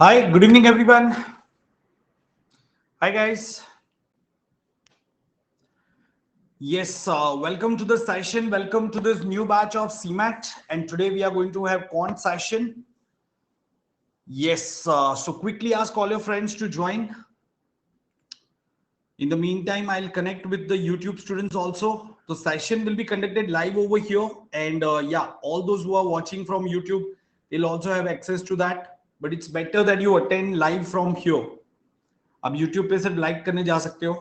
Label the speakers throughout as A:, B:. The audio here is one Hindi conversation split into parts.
A: Hi, good evening, everyone. Hi, guys. Yes, welcome to the session. Welcome to this new batch of CMAT. And today we are going to have quant session. Yes, so quickly ask all your friends to join. In the meantime, I'll connect with the YouTube students also. The session will be conducted live over here. And yeah, all those who are watching from YouTube will also have access to that. But it's better that you attend live from here. आप YouTube पे सिर्फ लाइक करने जा सकते हो.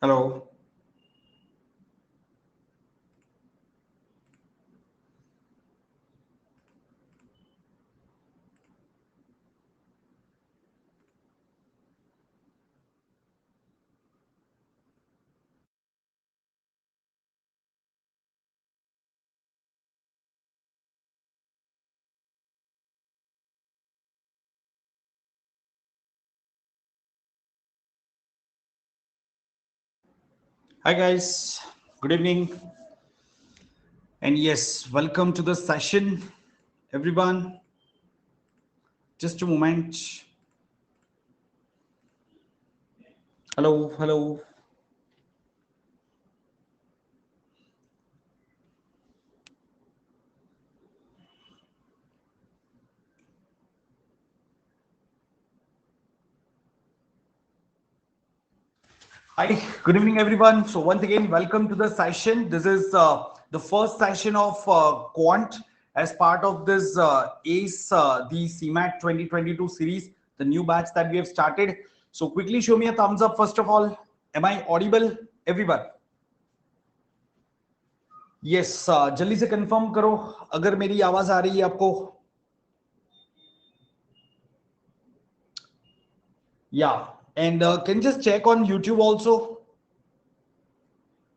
A: Hello. Hi guys, good evening. And yes, welcome to the session, everyone. Just a moment. Hello, hello. Hi, good evening, everyone. So once again, welcome to the session. This is the first session of Quant as part of this ACE, the CMAT 2022 series, the new batch that we have started. So quickly show me a thumbs up first of all. Am I audible, everyone? Yes, जल्दी से कंफर्म करो अगर मेरी आवाज आ रही है आपको. Yeah, and can you just check on YouTube also,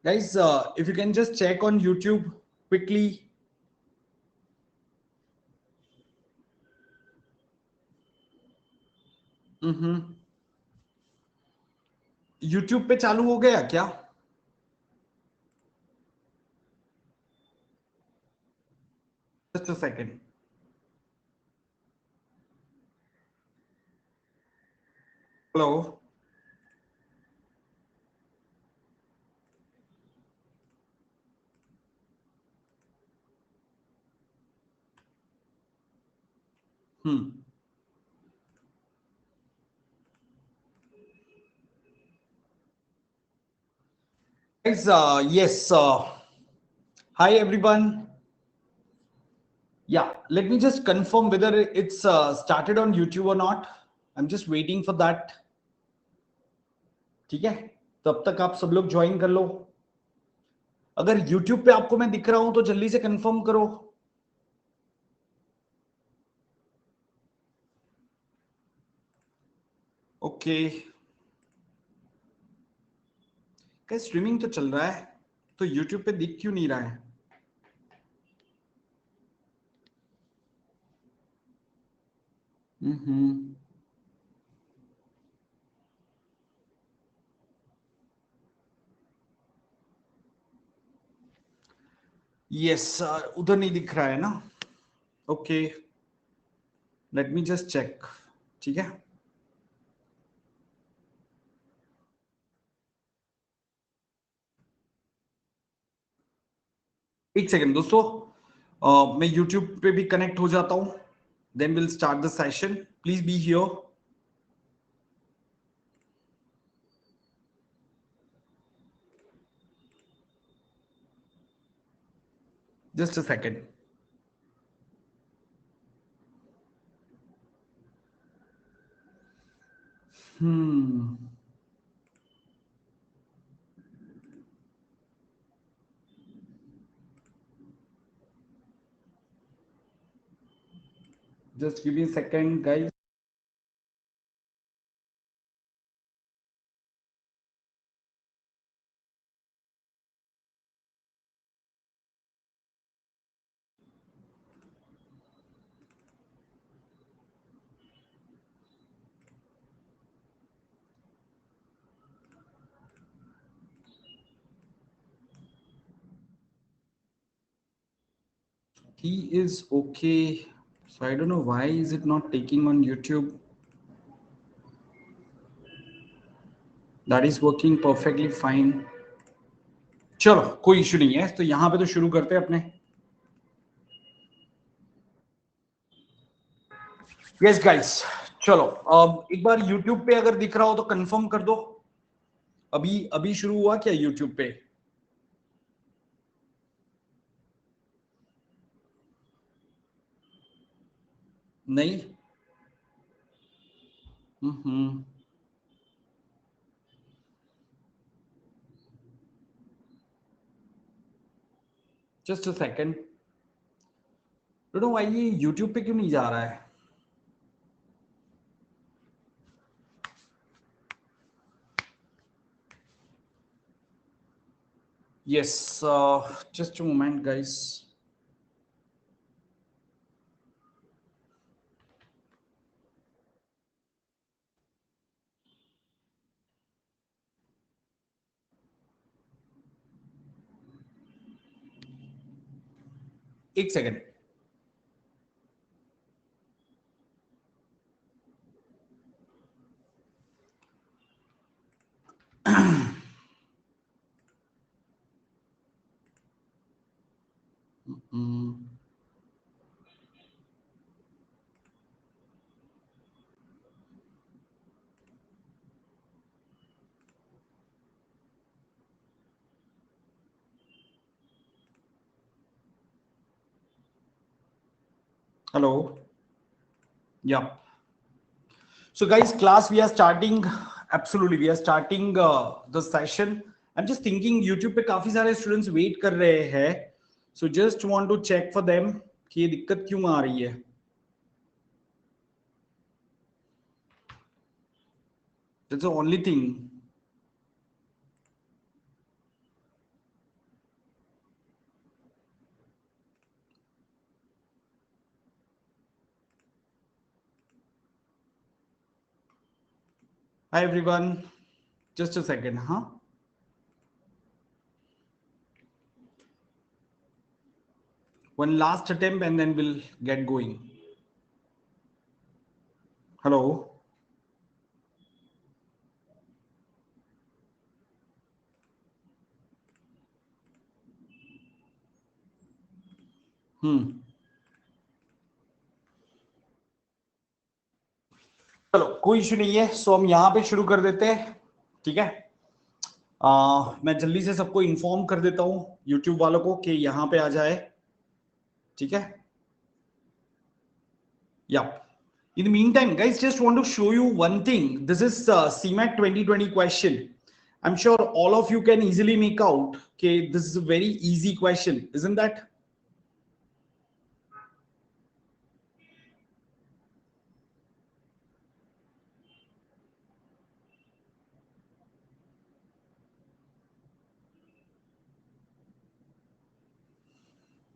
A: guys? If you can just check on YouTube quickly. YouTube पे चालू हो गया क्या? Just a second. Hello. Guys, yes. Hi everyone. Yeah, let me just confirm whether it's started on YouTube or not. I'm just waiting for that. ठीक है, तब तक आप सब लोग ज्वाइन कर लो. अगर YouTube पे आपको मैं दिख रहा हूं तो जल्दी से कंफर्म करो. ओके. क्या स्ट्रीमिंग तो चल रहा है तो YouTube पे दिख क्यों नहीं रहा है? यस, उधर नहीं दिख रहा है ना. Okay, let me just check. ठीक है. एक सेकंड दोस्तों, मैं YouTube पे भी कनेक्ट हो जाता हूं. Then will start the session. Please be here. Just a second. Just give me a second guys. he is okay. So I don't know why is it not taking on YouTube. That is working perfectly fine. चलो कोई इशू नहीं है, तो यहां पे तो शुरू करते हैं अपने. यस गाइस, चलो अब एक बार YouTube पे अगर दिख रहा हो तो कंफर्म कर दो. अभी अभी शुरू हुआ क्या YouTube पे? नहीं. Just a second. Don't know why ये YouTube पे क्यों नहीं जा रहा है. Yes, just a moment, guys. एक second. Hello. Yeah. So, guys, class, we are starting. Absolutely, we are starting the session. I'm just thinking YouTube पे काफी सारे students wait कर रहे हैं. So, just want to check for them कि ये दिक्कत क्यों आ रही है. That's the only thing. Hi everyone. Just a second, huh? One last attempt and then we'll get going. Hello. चलो कोई इशू नहीं है. सो हम यहाँ पे शुरू कर देते हैं. ठीक है. मैं जल्दी से सबको इन्फॉर्म कर देता हूँ YouTube वालों को कि यहाँ पे आ जाए. ठीक है. Yeah. In the meantime, guys, just want to show you one thing. This is CMAT 2020 question. I'm sure all of you can easily make out. Okay, this is a very easy question, isn't that?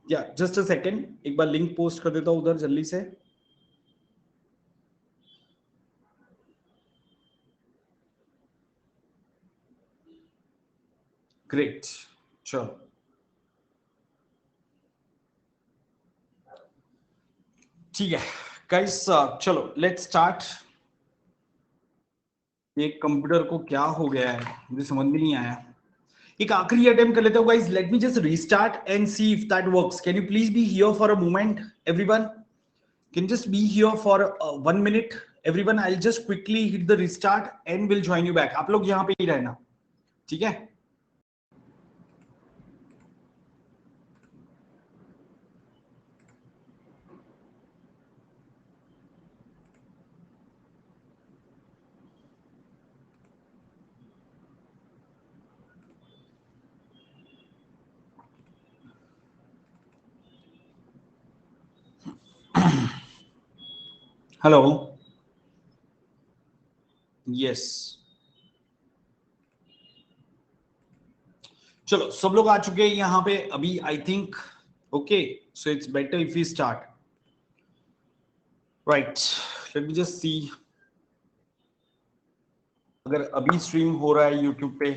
A: Yeah, just a second. एक बार लिंक पोस्ट कर देता हूँ उधर जल्दी से. Great. Sure. ठीक है. Guys, चलो let's start. ये कंप्यूटर को क्या हो गया है मुझे समझ में नहीं आया. एक आखिरी अटेम्प्ट कर लेते हो guys. Late me just restart and see if that works. Can you please be here for a moment everyone. Can just be here for 1 minute everyone. I'll just quickly hit the restart and will join you back. आप लोग यहाँ पे ही रहना. ठीक है. हेलो. यस. चलो सब लोग आ चुके हैं यहाँ पे अभी. I think okay. So it's better if we start. Right. Let me just see अगर अभी स्ट्रीम हो रहा है यूट्यूब पे.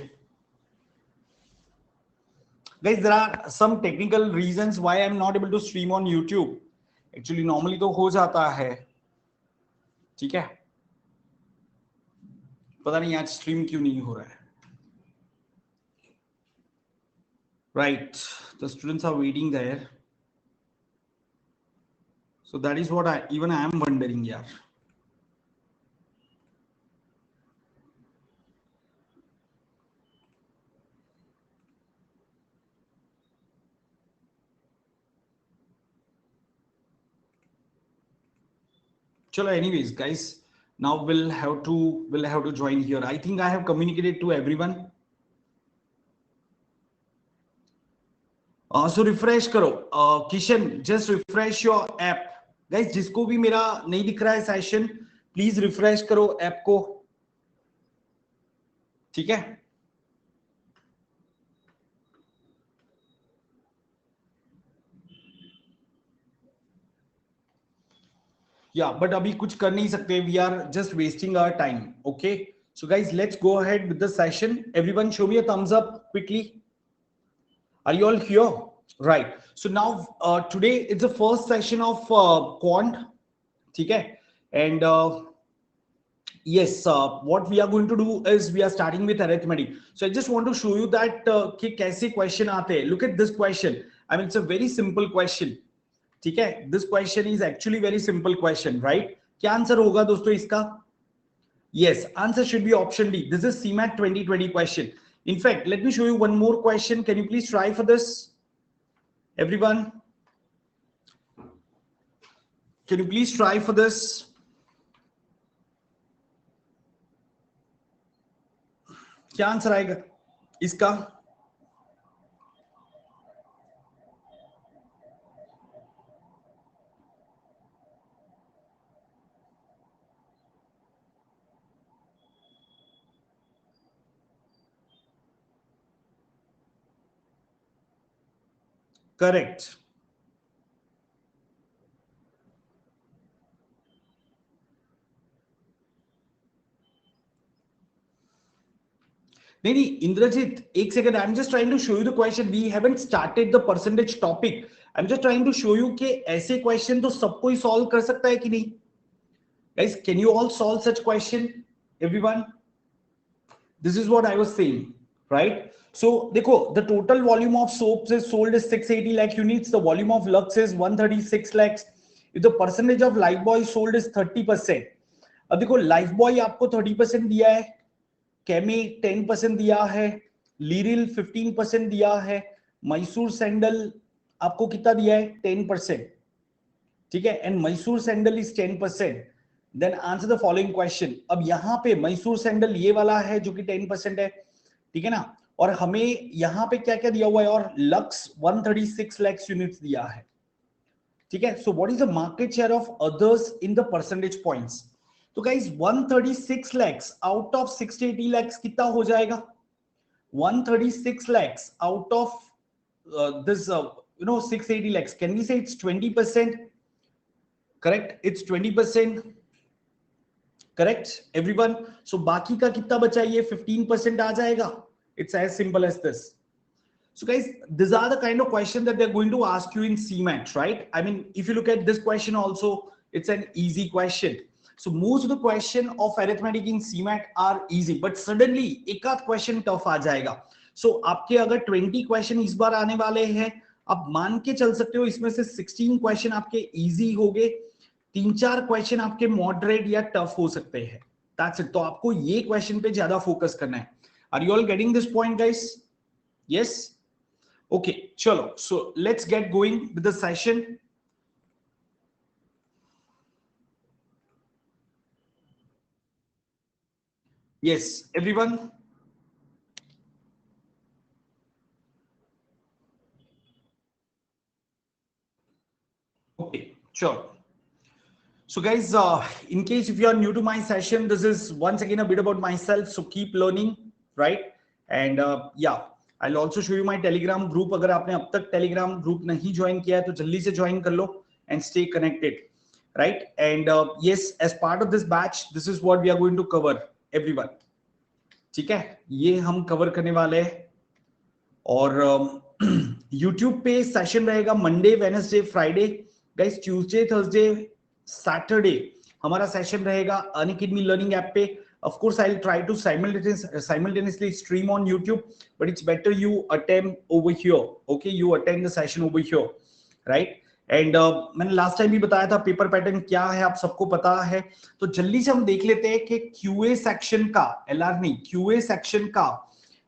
A: guys, there are some technical reasons why I'm not able to stream on YouTube. Actually, normally तो हो जाता है, ठीक है, पता नहीं आज स्ट्रीम क्यों नहीं हो रहा है. Right, the students are waiting there. So that is what I am wondering, yaar. Chalo, anyways, guys, now we'll have to join here. I think I have communicated to everyone. So refresh करो. Kishan, just refresh your app. Guys, जिसको भी मेरा नहीं दिख रहा है सेशन, प्लीज रिफ्रेश करो ऐप को, ठीक है. या बट अभी कुछ कर नहीं सकते. We are just wasting our time. Okay, so guys, let's go ahead with the session. Everyone show me a thumbs up quickly. Are you all here? Right. So now today it's the first session of quant. Okay. And yes, what we are going to do is we are starting with arithmetic. So I just want to show you that कि कैसे question आते हैं. Look at this question. I mean, it's a very simple question. ठीक है. This question is actually very simple question, right? क्या आंसर होगा दोस्तों इसका? Yes, answer should be option D. This is CMAT 2020 question. In fact, let me show you one more question. Can you please try for this? Everyone, can you please try for this? क्या आंसर आएगा इसका? Correct. नहीं इंद्रजीत, एक second. I am just trying to show you the question. We haven't started the percentage topic. I am just trying to show you कि ऐसे क्वेश्चन तो सब कोई सॉल्व कर सकता है कि नहीं. Guys, can you all solve such question? Everyone, this is what I was saying, right? So देखो, the total volume of soaps is sold is 680 lakh units. The volume of Lux is 136 lakhs. If the percentage of Lifebuoy sold is 30%. अब देखो, Lifebuoy आपको 30% दिया है, कैमी 10% दिया है, लीरिल 15% दिया है, मैसूर सैंडल आपको कितना दिया है? 10%. ठीक है, and Mysore sandal is 10%. Then answer the following question. अब यहां पे मैसूर सैंडल ये वाला है जो कि 10% है, ठीक है ना, और हमें यहां पे क्या क्या दिया हुआ है, और लक्स 136 लाख यूनिट्स दिया है, ठीक है. So what is the market share of others in the percentage points? तो guys, 136 lakhs out of 680 lakhs कितना हो जाएगा? 136 lakhs out of this 680 lakhs. Can we say it's 20%? Correct, it's 20%. Correct, everyone. So बाकी का कितना बचा? ये 15% आ जाएगा. It's as simple as this. So guys, these are the kind of questions that they're going to ask you in CMAT, right? I mean, if you look at this question also, it's an easy question. So most of the question of arithmetic in CMAT are easy, but suddenly एक आध question tough आ जाएगा. So आपके अगर 20 question इस बार आने वाले हैं, आप मान के चल सकते हो इसमें से 16 question आपके easy होंगे, 3-4 question आपके moderate या tough हो सकते हैं. That's it. तो आपको ये question पे ज्यादा focus करना है. Are you all getting this point, guys? Yes? Okay, chalo. So let's get going with the session. Yes, everyone. Okay, sure. So guys, in case if you are new to my session, this is once again a bit about myself. So keep learning, right? And yeah, I'll also show you my Telegram group. अगर आपने अब तक Telegram group नहीं join किया है तो जल्दी से join कर लो and stay connected, right? And yes, as part of this batch, this is what we are going to cover, everyone. ठीक है, ये हम cover करने वाले हैं. और यूट्यूब पे सेशन रहेगा Monday, Wednesday, Friday. Guys Tuesday, Thursday, Saturday हमारा सेशन रहेगा अनअकैडमी लर्निंग ऐप पे। Of course, I'll try to simultaneously stream on YouTube, but it's better you attend over here. Okay, you attend the session over here, right? And मैंने लास्ट टाइम भी बताया था पेपर पैटर्न क्या है, आप सबको पता है। तो जल्दी से हम देख लेते हैं कि क्यूए सेक्शन का, एलआर नहीं, क्यूए सेक्शन का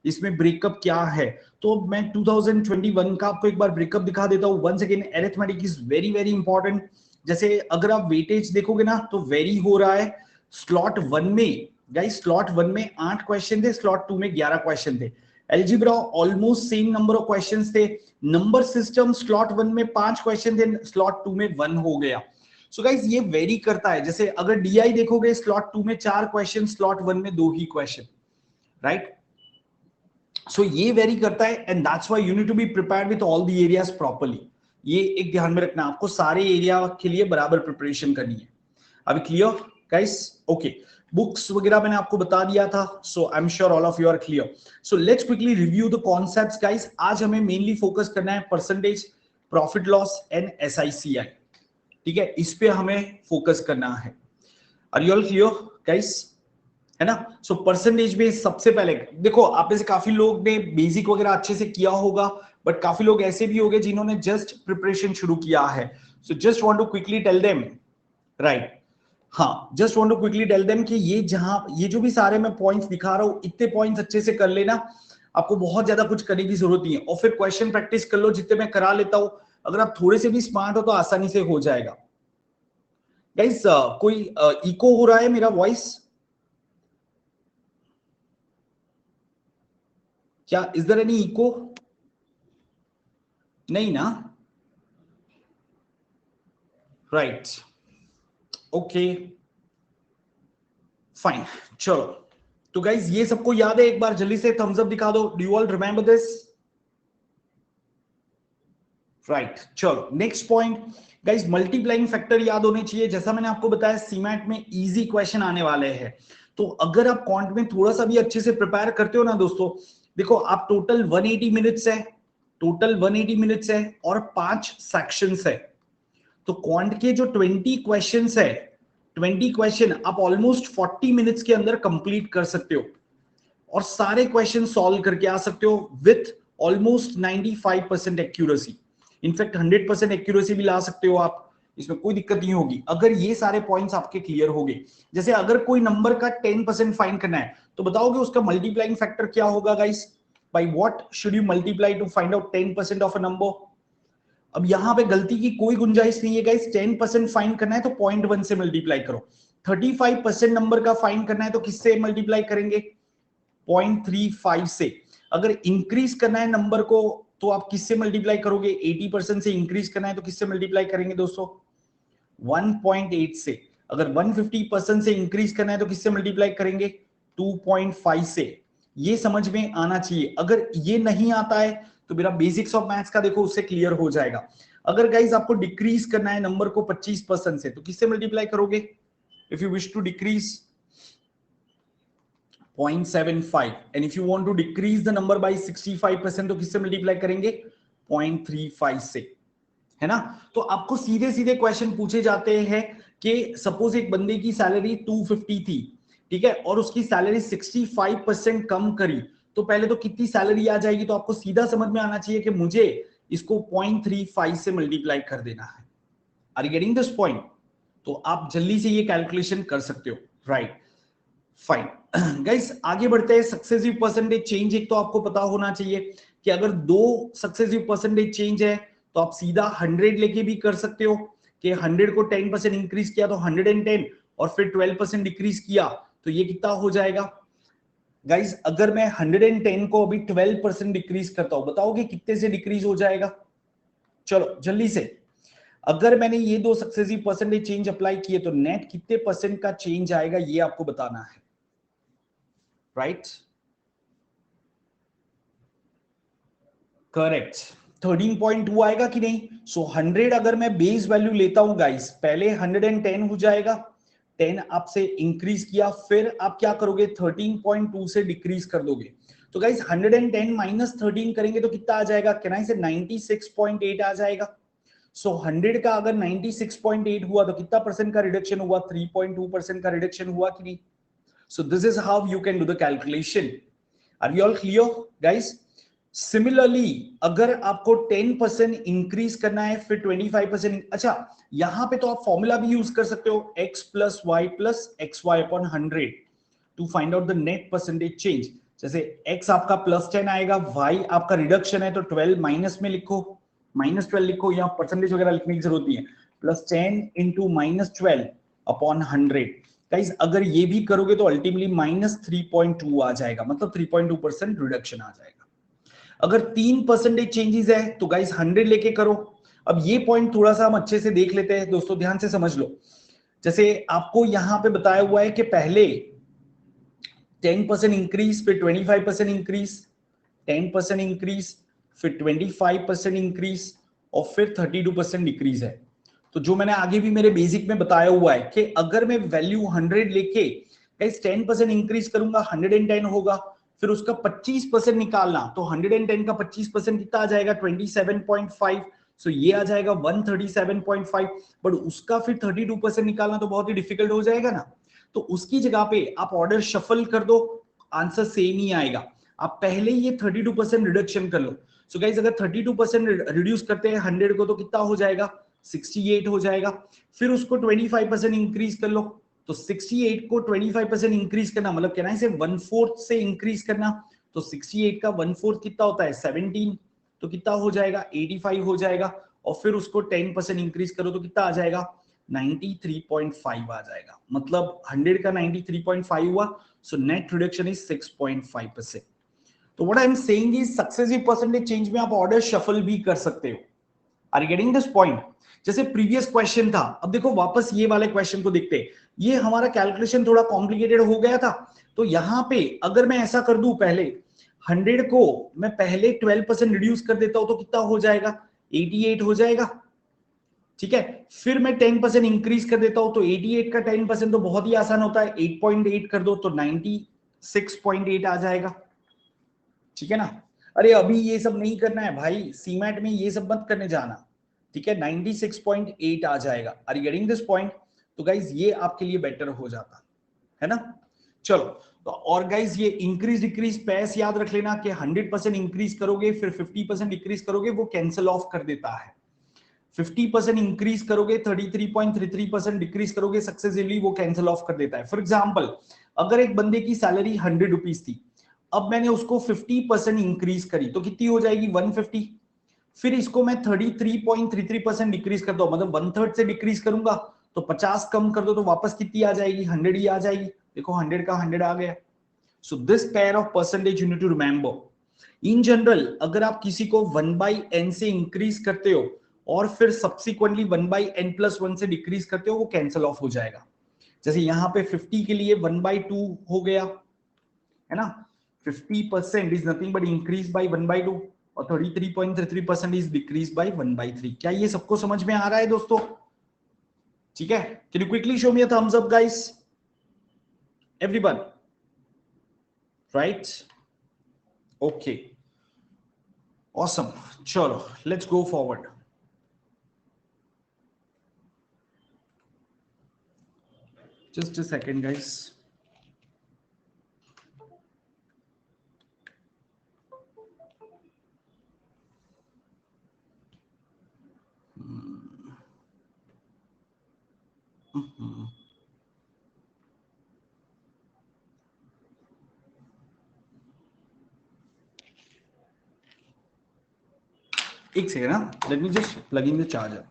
A: इसमें ब्रेकअप क्या है। तो मैं 2021 का आपको एक बार ब्रेकअप दिखा देता हूँ। Once again, arithmetic is very very important. जैसे अगर आप वेटेज देखोगे ना तो वेरी हो रहा है। स्लॉट 1 में गाइस, स्लॉट 1 में 8 क्वेश्चन थे, स्लॉट 2 में 11 क्वेश्चन थे। Algebra almost same number of questions थे। नंबर सिस्टम स्लॉट 1 में 5 क्वेश्चन थे, स्लॉट 2 में 1 हो गया। सो गाइस ये वेरी करता है। जैसे अगर डीआई देखोगे, स्लॉट 2 में 4 क्वेश्चन, स्लॉट 1 में 2 ही क्वेश्चन, राइट? सो ये वेरी करता है, and that's why you need to be prepared with all the areas properly. ये एक ध्यान में रखना, आपको सारे एरिया के लिए बराबर प्रिपरेशन करनी है। अभी क्लियर गाइस? ओके, बुक्स वगैरह मैंने आपको बता दिया था, so I am sure all of you are clear. So let's quickly review the concepts guys. आज हमें मेनली फोकस करना है percentage, profit loss and SI CI, ठीक है? इस पे हमें फोकस करना है। Are you all clear guys? है ना? सो परसेंटेज में सबसे पहले देखो, आप में से काफी लोग ने बेसिक वगैरह अच्छे से किया होगा, बट काफी लोग ऐसे भी होंगे जिन्होंने जस्ट प्रिपरेशन शुरू किया है। So just want to quickly tell them, right? हाँ, just want to quickly tell them कि ये जो भी सारे मैं पॉइंट्स दिखा रहा हूं, इतने पॉइंट्स अच्छे से कर लेना, आपको बहुत ज्यादा कुछ करने की जरूरत नहीं है। और फिर क्वेश्चन प्रैक्टिस कर लो, जितने मैं करा लेता हूं। अगर आप थोड़े से भी स्मार्ट हो तो आसानी से हो जाएगा। गाइस कोई इको हो रहा है मेरा वॉइस? क्या इज देयर एनी इको? नहीं ना? राइट, ओके, फाइन, चलो। तो गाइज ये सबको याद है? एक बार जल्दी से थम्स अप दिखा दो। Do you all remember this? Right, चलो next point guys, multiplying factor याद होने चाहिए। जैसा मैंने आपको बताया, सीमैट में इजी क्वेश्चन आने वाले हैं। तो अगर आप क्वांट में थोड़ा सा भी अच्छे से प्रिपेयर करते हो ना दोस्तों, देखो आप टोटल 180 मिनट्स है, टोटल 180 मिनट्स है और 5 सेक्शंस है। तो क्वांट के जो 20 क्वेश्चंस है, 20 क्वेश्चन आप ऑलमोस्ट 40 मिनट्स के अंदर कंप्लीट कर सकते हो और सारे क्वेश्चन सॉल्व करके आ सकते हो with almost 95% accuracy. In fact 100% accuracy भी ला सकते हो आप, इसमें कोई दिक्कत नहीं होगी अगर ये सारे पॉइंट्स आपके क्लियर हो गए। जैसे अगर कोई नंबर का 10% फाइंड करना है तो बताओगे उसका मल्टीप्लाइंग फैक्टर क्या होगा guys? By what should you multiply two find out 10% of a number? अब यहां पे गलती की कोई गुंजाइश नहीं है गाइस। 10% फाइंड करना है तो 0.1 से मल्टीप्लाई करो। 35% नंबर का फाइंड करना है तो किससे मल्टीप्लाई करेंगे? 0.35 से। अगर इंक्रीज करना है नंबर को तो आप किससे मल्टीप्लाई करोगे? 80% से इंक्रीज करना है तो किससे मल्टीप्लाई करेंगे दोस्तों? 1.8 से। अगर 150% से इंक्रीज करना है तो किससे मल्टीप्लाई करेंगे? 2.5 से। ये समझ में आना चाहिए। अगर ये नहीं आता है तो मेरा बेसिक्स ऑफ मैथ्स का देखो, उससे क्लियर हो जाएगा। अगर गाइज आपको डिक्रीज करना है नंबर को 25% से तो किससे मल्टीप्लाई करोगे? If you wish to decrease 0.75 and if you want to decrease the number by 65% तो किससे मल्टीप्लाई करेंगे? 0.35 से, है ना? तो आपको सीधे सीधे क्वेश्चन पूछे जाते हैं कि सपोज एक बंदे की सैलरी 250 थी, ठीक है, और उसकी सैलरी 65% कम करी तो पहले तो कितनी सैलरी आ जाएगी? तो आपको सीधा समझ में आना चाहिए कि मुझे इसको 0.35 से मल्टीप्लाई कर देना है। Are you getting this point? तो आप जल्दी से ये कैलकुलेशन कर सकते हो, राइट? फाइन गाइस, आगे बढ़ते हैं। सक्सेसिव परसेंटेज चेंज एक तो आपको पता होना चाहिए कि अगर 2 सक्सेसिव परसेंटेज चेंज है तो आप सीधा 100 लेके भी कर सकते हो कि 100 को 10% इंक्रीज किया तो 110 और फिर 12% डिक्रीज किया तो ये कितना हो जाएगा गाइस? अगर मैं 110 को अभी 12% डिक्रीज करता हूं, बताओगे कितने से डिक्रीज हो जाएगा? चलो जल्दी से। अगर मैंने ये 2 सक्सेसिव परसेंटेज चेंज अप्लाई किए तो नेट कितने परसेंट का चेंज आएगा ये आपको बताना है, राइट? करेक्ट, 13.2 आएगा कि नहीं? सो 100 अगर मैं बेस वैल्यू लेता हूं गाइस, पहले 110 हो जाएगा, 10 आपसे इंक्रीज किया, फिर आप क्या करोगे? 13.2 से डिक्रीज कर दोगे तो गाइस 110 माइनस 13 करेंगे तो कितना आ जाएगा, कैन आई से 96.8 आ जाएगा। सो 100 का अगर 96.8 हुआ तो कितना परसेंट का रिडक्शन हुआ, 3.2% का रिडक्शन हुआ कि नहीं। So this is how you can do the calculation. Are you all clear guys. Similarly अगर आपको 10% इंक्रीज करना है फिर 25%, अच्छा यहां पे तो आप फॉर्मूला भी यूज कर सकते हो, x plus y plus x y upon 100 to find out the net percentage change. जैसे x आपका +10 आएगा, y आपका रिडक्शन है तो 12 माइनस में लिखो, -12 लिखो, या परसेंटेज वगैरह लिखने की जरूरत नहीं है, +10 इंटू -12 अपॉन 100। गाइस अगर ये भी करोगे तो अल्टीमेटली -3.2 आ जाएगा, मतलब 3.2% रिडक्शन आ जाएगा। अगर 3% चेंजेस है तो गाइस 100 लेके करो। अब ये पॉइंट थोड़ा सा हम अच्छे से देख लेते हैं दोस्तों, ध्यान से समझ लो। जैसे आपको यहां पे बताया हुआ है कि पहले 10% इंक्रीज, फिर 25% इंक्रीज, 10% इंक्रीज, फिर 25% इंक्रीज और फिर 32% डिक्रीज है। तो जो मैंने आगे भी मेरे बेसिक में बताया हुआ है कि अगर मैं वैल्यू 100 लेके गाइस 10% इंक्रीज करूंगा 110 होगा, फिर उसका 25% निकालना तो 110 का 25% कितना आ जाएगा, 27.5। सो ये आ जाएगा 137.5। बट उसका फिर 32% निकालना तो बहुत ही डिफिकल्ट हो जाएगा ना। तो उसकी जगह पे आप ऑर्डर शफल कर दो, आंसर सेम ही आएगा। आप पहले ये 32% रिडक्शन कर लो। सो गाइस अगर 32% रिड्यूस करते हैं 100 को तो कितना हो जाएगा, 68 हो जाएगा। फिर उसको 25% इंक्रीज कर लो, तो 68 को 25% इंक्रीज करना मतलब कहना है इसे 1/4 से इंक्रीज करना, तो 68 का 1/4 कितना होता है, 17, तो कितना हो जाएगा, 85 हो जाएगा। और फिर उसको 10% इंक्रीज करो तो कितना आ जाएगा, 93.5 आ जाएगा। मतलब 100 का 93.5 हुआ, सो नेट रिडक्शन इज 6.5%। तो what I am saying is successive percentage change में आप ऑर्डर शफल भी कर सकते हो। Are you getting this point. जैसे प्रीवियस क्वेश्चन था, अब देखो वापस ये वाले क्वेश्चन को देखते हैं। ये हमारा कैलकुलेशन थोड़ा कॉम्प्लिकेटेड हो गया था, तो यहां पे अगर मैं ऐसा कर दूं, पहले 100 को मैं पहले 12% रिड्यूस कर देता हूं तो कितना हो जाएगा, 88 हो जाएगा। ठीक है, फिर मैं 10% इंक्रीज कर देता हूं तो 88 का 10% तो बहुत ही आसान होता है, 8.8 कर दो तो 96.8 आ जाएगा। ठीक है ना। अरे अभी ये सब नहीं करना है भाई, सीमैट में ये सब मत करने जाना। ठीक है, 96.8 आ जाएगा। Are you getting this point. तो गाइज ये आपके लिए बेटर हो जाता है ना। चलो, तो और गाइज ये इंक्रीज डिक्रीज पैस याद रख लेना कि 100% इंक्रीज करोगे फिर 50% डिक्रीज करोगे वो कैंसिल ऑफ कर देता है। 50% इंक्रीज करोगे 33.33% डिक्रीज करोगे सक्सेसिवली वो कैंसिल ऑफ कर देता है। फॉर एग्जांपल अगर एक बंदे की सैलरी 100 रुपीज थी, अब मैंने उसको 50% इंक्रीज करी तो कितनी हो जाएगी, 150। फिर इसको मैं 33.33% डिक्रीज कर दो, मतलब 1/3 से डिक्रीज करूंगा तो 50 कम कर दो तो वापस कितनी आ जाएगी, 100 ही आ जाएगी। देखो 100 का 100 आ गया। So this pair of percentage you need to remember. In general अगर आप किसी को 1/n से इंक्रीज करते हो और फिर सब्सिक्वेंटली 1/n+1 से डिक्रीज करते हो वो कैंसिल ऑफ हो जाएगा। जैसे यहां पे 50 के लिए 1/2 हो गया है ना, 50% is nothing but increase by 1/2 और 33.33% इज डिक्रीज बाय 1/3। क्या ये सबको समझ में आ रहा है दोस्तों। ठीक है, can you quickly show me a thumbs up guys, everyone, right, okay, awesome. चलो let's go forward. Just a second guys. एक सेकंड ना, let me just plug in the charger.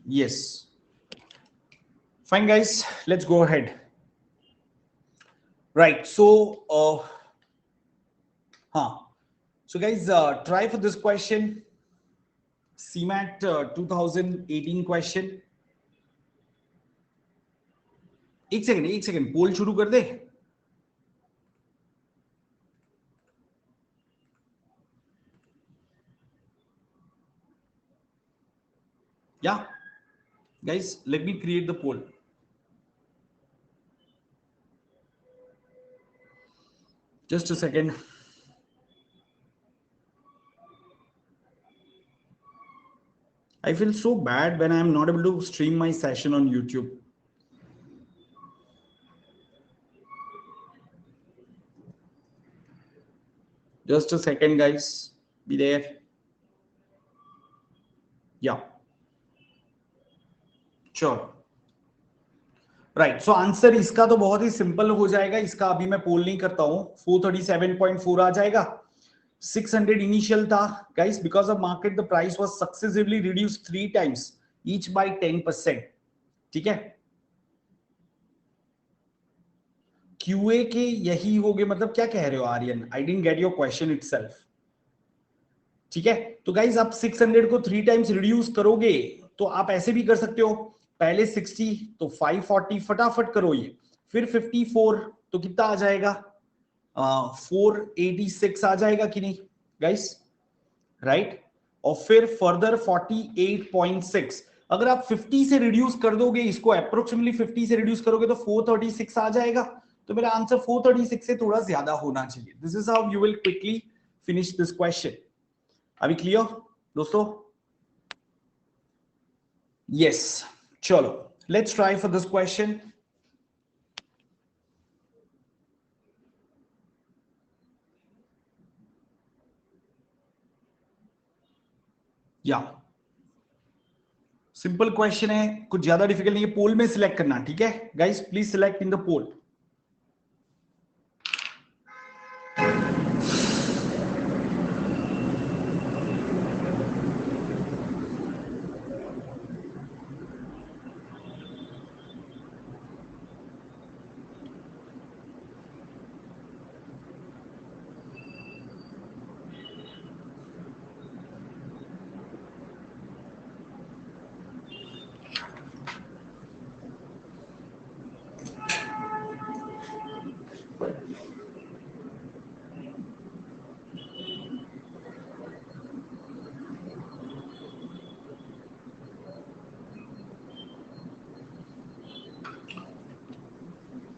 A: Yes. Fine, guys. Let's go ahead. Right. So, so guys, try for this question. CMAT 2018 question. एक सेकंड पोल शुरू कर दे। Yeah, guys, let me create the poll. Just a second. I feel so bad when I am not able to stream my session on YouTube. Just a second, guys. Be there. Yeah. Sure. Right so answer इसका तो बहुत ही सिंपल हो जाएगा. इसका अभी मैं पोल नहीं करता हूं. 437.4 आ जाएगा. 600 इनिशियल था guys. Because of market the price was successively reduced 3 times each by 10%. ठीक है. क्यूए के यही हो गए. मतलब क्या कह रहे हो Aryan? I didn't get your question itself. ठीक है. तो गाइस आप 600 को 3 टाइम्स रिड्यूस करोगे तो आप ऐसे भी कर सकते हो. पहले 60 तो 540 फटाफट करो ये. फिर 54 तो कितना आ जाएगा? 486 आ जाएगा कि नहीं गाइस? राइट. और फिर फर्दर 48.6. अगर आप 50 से रिड्यूस कर दोगे इसको, अप्रोक्सीमेटली 50 से रिड्यूस करोगे तो 436 आ जाएगा. तो मेरा आंसर 436 से थोड़ा ज्यादा होना चाहिए. This is how you will quickly finish this question. अभी क्लियर दोस्तों? यस. चलो let's try for this question. या सिंपल क्वेश्चन है, कुछ ज्यादा डिफिकल्ट नहीं है. पोल में सिलेक्ट करना. ठीक है guys, please select in the poll.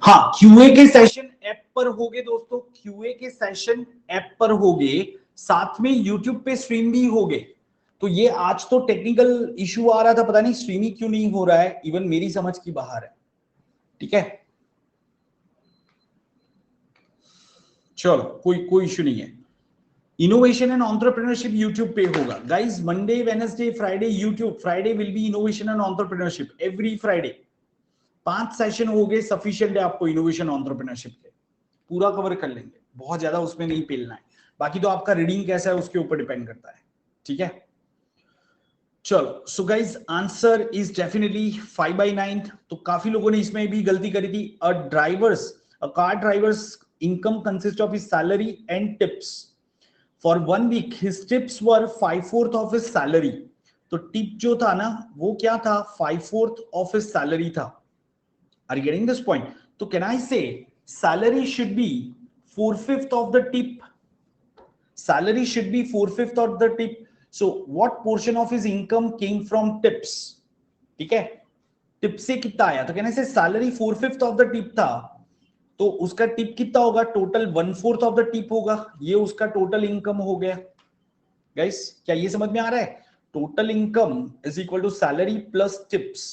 A: हाँ, क्यूए के सेशन ऐप पर हो गए दोस्तों. क्यूए के सेशन ऐप पर हो गए, साथ में यूट्यूब पे स्ट्रीम भी हो गए. तो ये आज तो टेक्निकल इशू आ रहा था, पता नहीं स्ट्रीम ही क्यों नहीं हो रहा है. इवन मेरी समझ की बाहर है. ठीक है, चलो कोई इशू नहीं है. इनोवेशन एंड एंटरप्रेन्योरशिप यूट्यूब पे होगा guys. Monday, Wednesday, Friday YouTube. Friday will be innovation and entrepreneurship every Friday. 5 session हो गए, सफिशिएंट है आपको इनोवेशन एंटरप्रेन्योरशिप के. पूरा कवर कर लेंगे, बहुत ज्यादा उसमें नहीं पेलना है. बाकी तो आपका रीडिंग कैसा है उसके ऊपर डिपेंड करता है. ठीक है, चलो. So guys answer is definitely 5/9. तो काफी लोगों ने इसमें भी गलती करी थी. A car driver's income consist of his salary and tips. For 1 week his tips were 5/4 of his salary. तो टिप जो था ना वो क्या था? 5/4 ऑफ हिज सैलरी था. Are you getting this point? So can I say salary should be 4/5 of the tip? Salary should be 4/5 of the tip. So what portion of his income came from tips? ठीक है, टिप से कितना आया? तो कहने से सैलरी 4/5 ऑफ द टिप था, तो उसका टिप कितना होगा? टोटल 1/4 ऑफ द टिप होगा. ये उसका टोटल इनकम हो गया. गाइस क्या ये समझ में आ रहा है? Total income is equal to salary plus tips.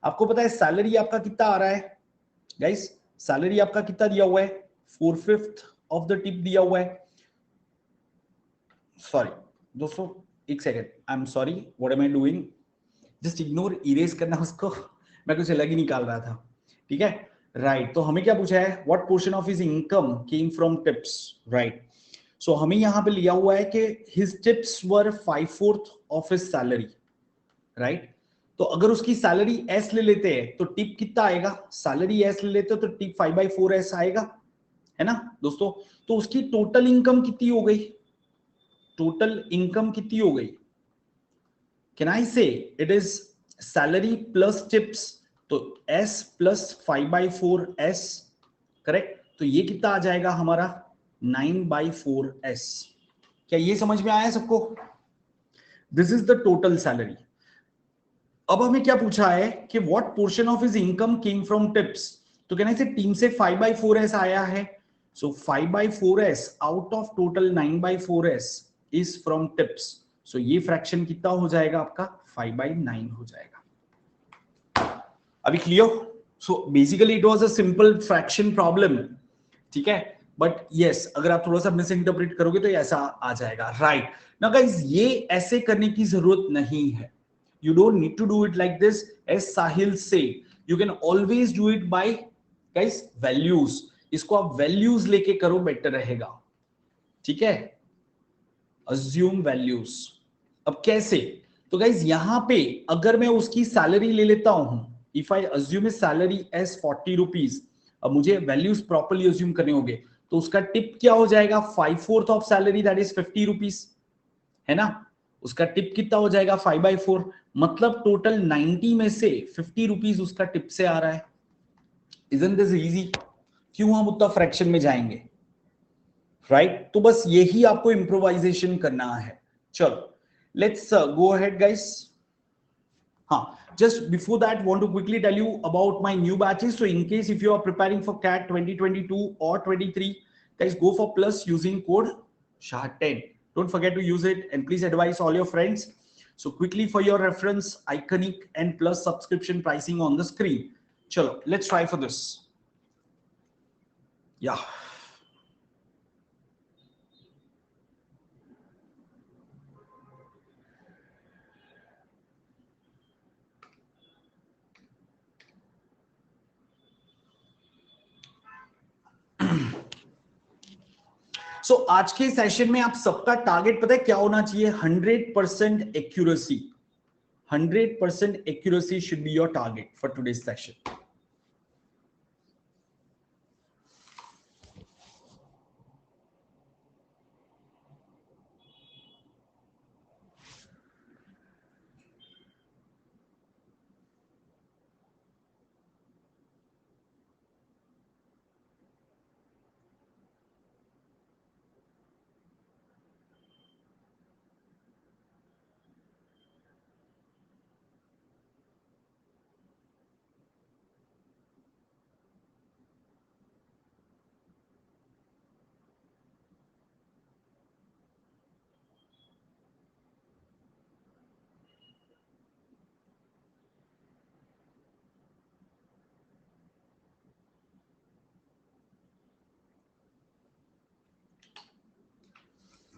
A: आपको पता है सैलरी आपका कितना आ रहा है गाइस? सैलरी आपका कितना दिया हुआ है? 4/5 ऑफ द टिप दिया हुआ है. सॉरी दोस्तों, एक second. I am sorry, what am I doing? Just ignore, erase करना उसको. मैं कुछ अलग ही निकाल रहा था. ठीक है, राइट. तो हमें क्या पूछा है? What portion of his income came from tips. Right. So हमें यहां पे लिया हुआ है कि his tips were 5/4 of his salary. Right. तो अगर उसकी सैलरी एस ले लेते हैं तो टिप कितना आएगा? सैलरी एस ले लेते हो तो टिप 5/4 एस आएगा, है ना दोस्तों? तो उसकी टोटल इनकम कितनी हो गई? टोटल इनकम कितनी हो गई? कैन आई से it is salary plus tips. तो एस प्लस 5/4 एस. करेक्ट. तो ये कितना आ जाएगा हमारा? 9/4 एस. क्या ये समझ में आया सबको? This is the total salary. अब हमें क्या पूछा है कि what portion of his income came from tips. तो कहना है टीम से 5/4 ऐसा आया है. So 5/4s out of total 9/4s is from tips. So ये फ्रैक्शन कितना हो जाएगा आपका 5/9 हो जाएगा. अभी clear? So basically it was a simple fraction problem. ठीक है, बट यस अगर आप थोड़ा सा मिस इंटरप्रेट करोगे तो ऐसा आ जाएगा. राइट ना गाइस, ये ऐसे करने की जरूरत नहीं है. You don't need to do it like this. As Sahil say, you can always do it by guys values. इसको आप values लेके करो, बेटर रहेगा. ठीक है, assume values. अब कैसे? तो गाइज यहां पे अगर मैं उसकी सैलरी ले लेता हूं, if I assume salary as 40 rupees, अब मुझे वैल्यूज प्रॉपर्ली अज्यूम करने होंगे, तो उसका टिप क्या हो जाएगा 5/4 of salary, that is 50 rupees, है ना. उसका टिप कितना हो जाएगा 5/4, मतलब टोटल 90 में से 50 रुपीज उसका टिप से आ रहा है. Isn't this easy? क्यों हम उतना फ्रैक्शन में जाएंगे, राइट? तो बस यही आपको इम्प्रोवाइजेशन करना है. चलो let's go ahead guys. Just before that, want to quickly tell you about my new batches. So in case if you are preparing for CAT 2022 or 23, guys, go for plus using code SHAH10. Don't forget to use it, and please advise all your friends. So quickly for your reference, Iconic and plus subscription pricing on the screen. Chalo, let's try for this. Yeah. सो आज के सेशन में आप सबका टारगेट पता है क्या होना चाहिए? 100% accuracy. 100% accuracy should be your target for today's session.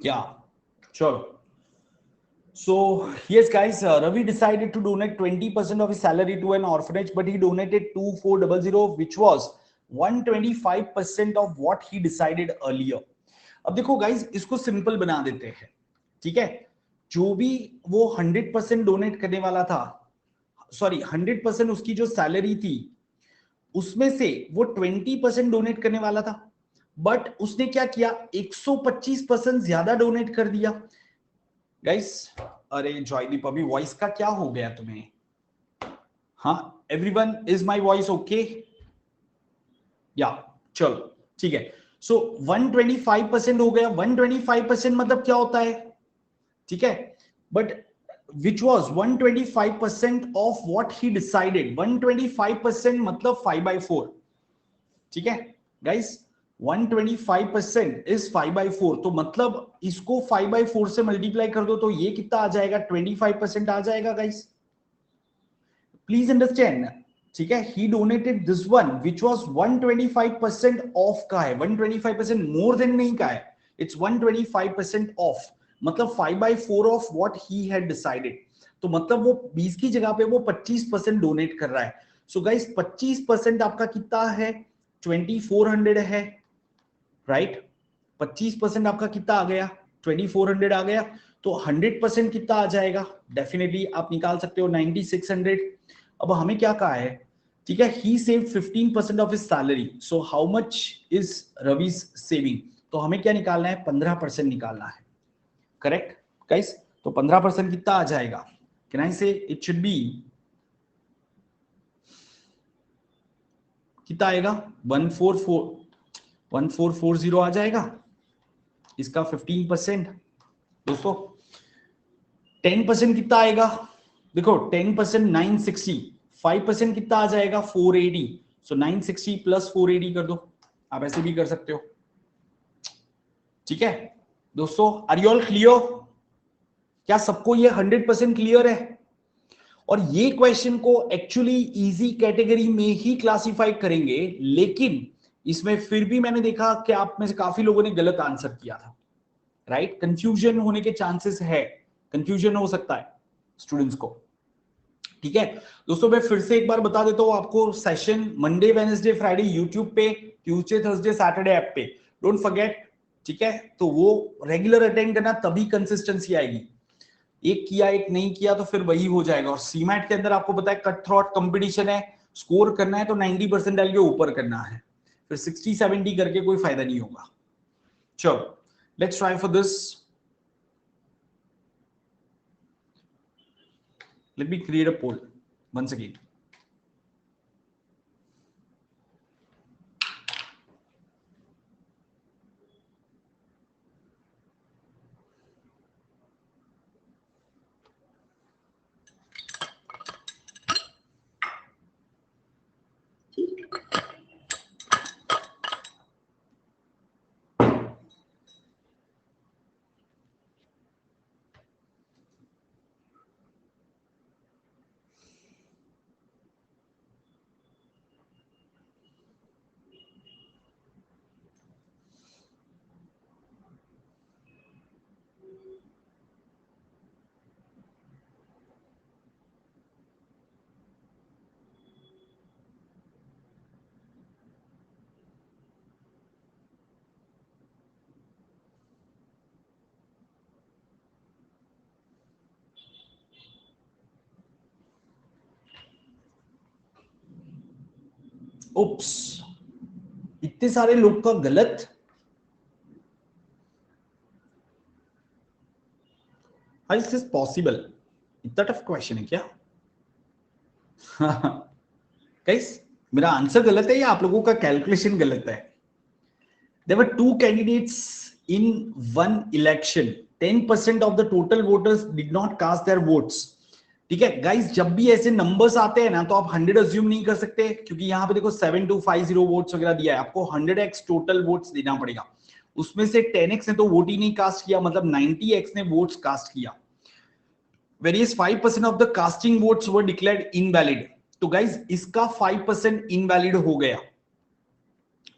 A: Yeah, sure. So yes guys, Ravi decided to donate 20% of his salary to an orphanage, but he donated 2400, which was 125% of what he decided earlier. अब देखो गाइज, इसको सिंपल बना देते हैं. ठीक है, जो भी वो 100% डोनेट करने वाला था, सॉरी 100% उसकी जो सैलरी थी उसमें से वो 20% डोनेट करने वाला था, बट उसने क्या किया 125% ज्यादा डोनेट कर दिया. गाइस, अरे जॉयदीप अभी वॉइस का क्या हो गया तुम्हें? हाँ, everyone is my voice okay? या चलो ठीक है. सो 125% हो गया. 125% मतलब क्या होता है? ठीक है, but which was 125% of what he decided. 125% मतलब 5/4. ठीक है गाइस, 125% is 5/4. तो मतलब इसको 5/4 से मल्टीप्लाई कर दो तो ये कितना आ जाएगा? 25% आ जाएगा गाइस. Please understand. ठीक है, he donated this one which was 125% off का है. 125% more than नहीं का है. It's 125% off. मतलब 5/4 of what he had decided. तो मतलब वो 20 की जगह पे वो 25% डोनेट कर रहा है. सो गाइस 25% आपका कितना है? 2400 है, राइट? 25% आपका कितना आ गया? 2400 आ गया. तो 100% कितना आ जाएगा? डेफिनेटली आप निकाल सकते हो 9600. अब हमें क्या कहा है? ठीक है, he saved 15% of his salary. So how much is Ravi's saving? तो हमें क्या निकालना है? 15% निकालना है. Correct guys? तो 15% कितना आ जाएगा? कैन आई से इट शुड बी कितना आएगा? 1440 आ जाएगा. इसका 15% दोस्तों 10% कितना आएगा? देखो 10% 960, 5% कितना आ जाएगा? 480. सो 960 प्लस 480 कर दो. आप ऐसे भी कर सकते हो. ठीक है दोस्तों, आर यू ऑल क्लियर? क्या सबको ये 100% क्लियर है? और ये क्वेश्चन को एक्चुअली इजी कैटेगरी में ही क्लासिफाई करेंगे, लेकिन इसमें फिर भी मैंने देखा कि आप में से काफी लोगों ने गलत आंसर किया था, राइट? कंफ्यूजन होने के चांसेस है, कंफ्यूजन हो सकता है स्टूडेंट्स को। ठीक है दोस्तों, मैं फिर से एक बार बता देता हूं आपको, session Monday Wednesday Friday YouTube पे, ट्यूसडे थर्सडे सैटरडे ऐप पे, डोंट फॉरगेट। ठीक है, तो वो रेगुलर अटेंड करना, तभी कंसिस्टेंसी आएगी। एक किया एक नहीं किया तो फिर वही हो जाएगा। और सीमैट के अंदर आपको पता है कट थ्रॉट कंपटीशन है, स्कोर करना है तो 90 परसेंटाइल के ऊपर करना है, फिर 60-70 करके कोई फायदा नहीं होगा। चलो let's try for this. Let me create a poll once again. Oops, इतने सारे लोग का गलत। How is this possible? इतना टफ क्वेश्चन है क्या? गाइस, मेरा आंसर गलत है या आप लोगों का कैलकुलेशन गलत है? There were two candidates in one election. 10% of the total voters did not cast their votes. ठीक है गाइस, जब भी ऐसे नंबर्स आते हैं ना तो आप 100 अज्यूम नहीं कर सकते, क्योंकि यहाँ पे देखो 7250 वोट्स वगैरह दिया है, आपको 100x टोटल वोट्स देना पड़ेगा। उसमें से 10x ने तो वोट ही नहीं कास्ट किया, मतलब 90x ने वोट्स कास्ट किया। Whereas 5% of the casting votes were declared invalid. तो गाइस इसका 5% इनवैलिड हो गया,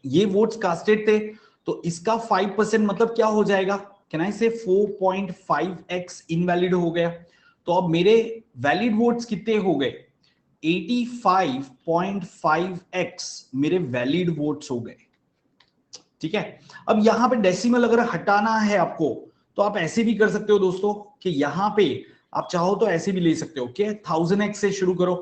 A: ये वोट्स कास्टेड थे, तो इसका 5% मतलब क्या हो जाएगा? कैन आई से 4.5x इनवैलिड हो गया। तो अब मेरे वैलिड वोट्स कितने हो गए? 85.5x मेरे वैलिड वोट्स हो गए। ठीक है, अब यहां पे डेसिमल अगर हटाना है आपको, तो आप ऐसे भी कर सकते हो दोस्तों, कि यहां पे आप चाहो तो ऐसे भी ले सकते हो कि 1000x से शुरू करो,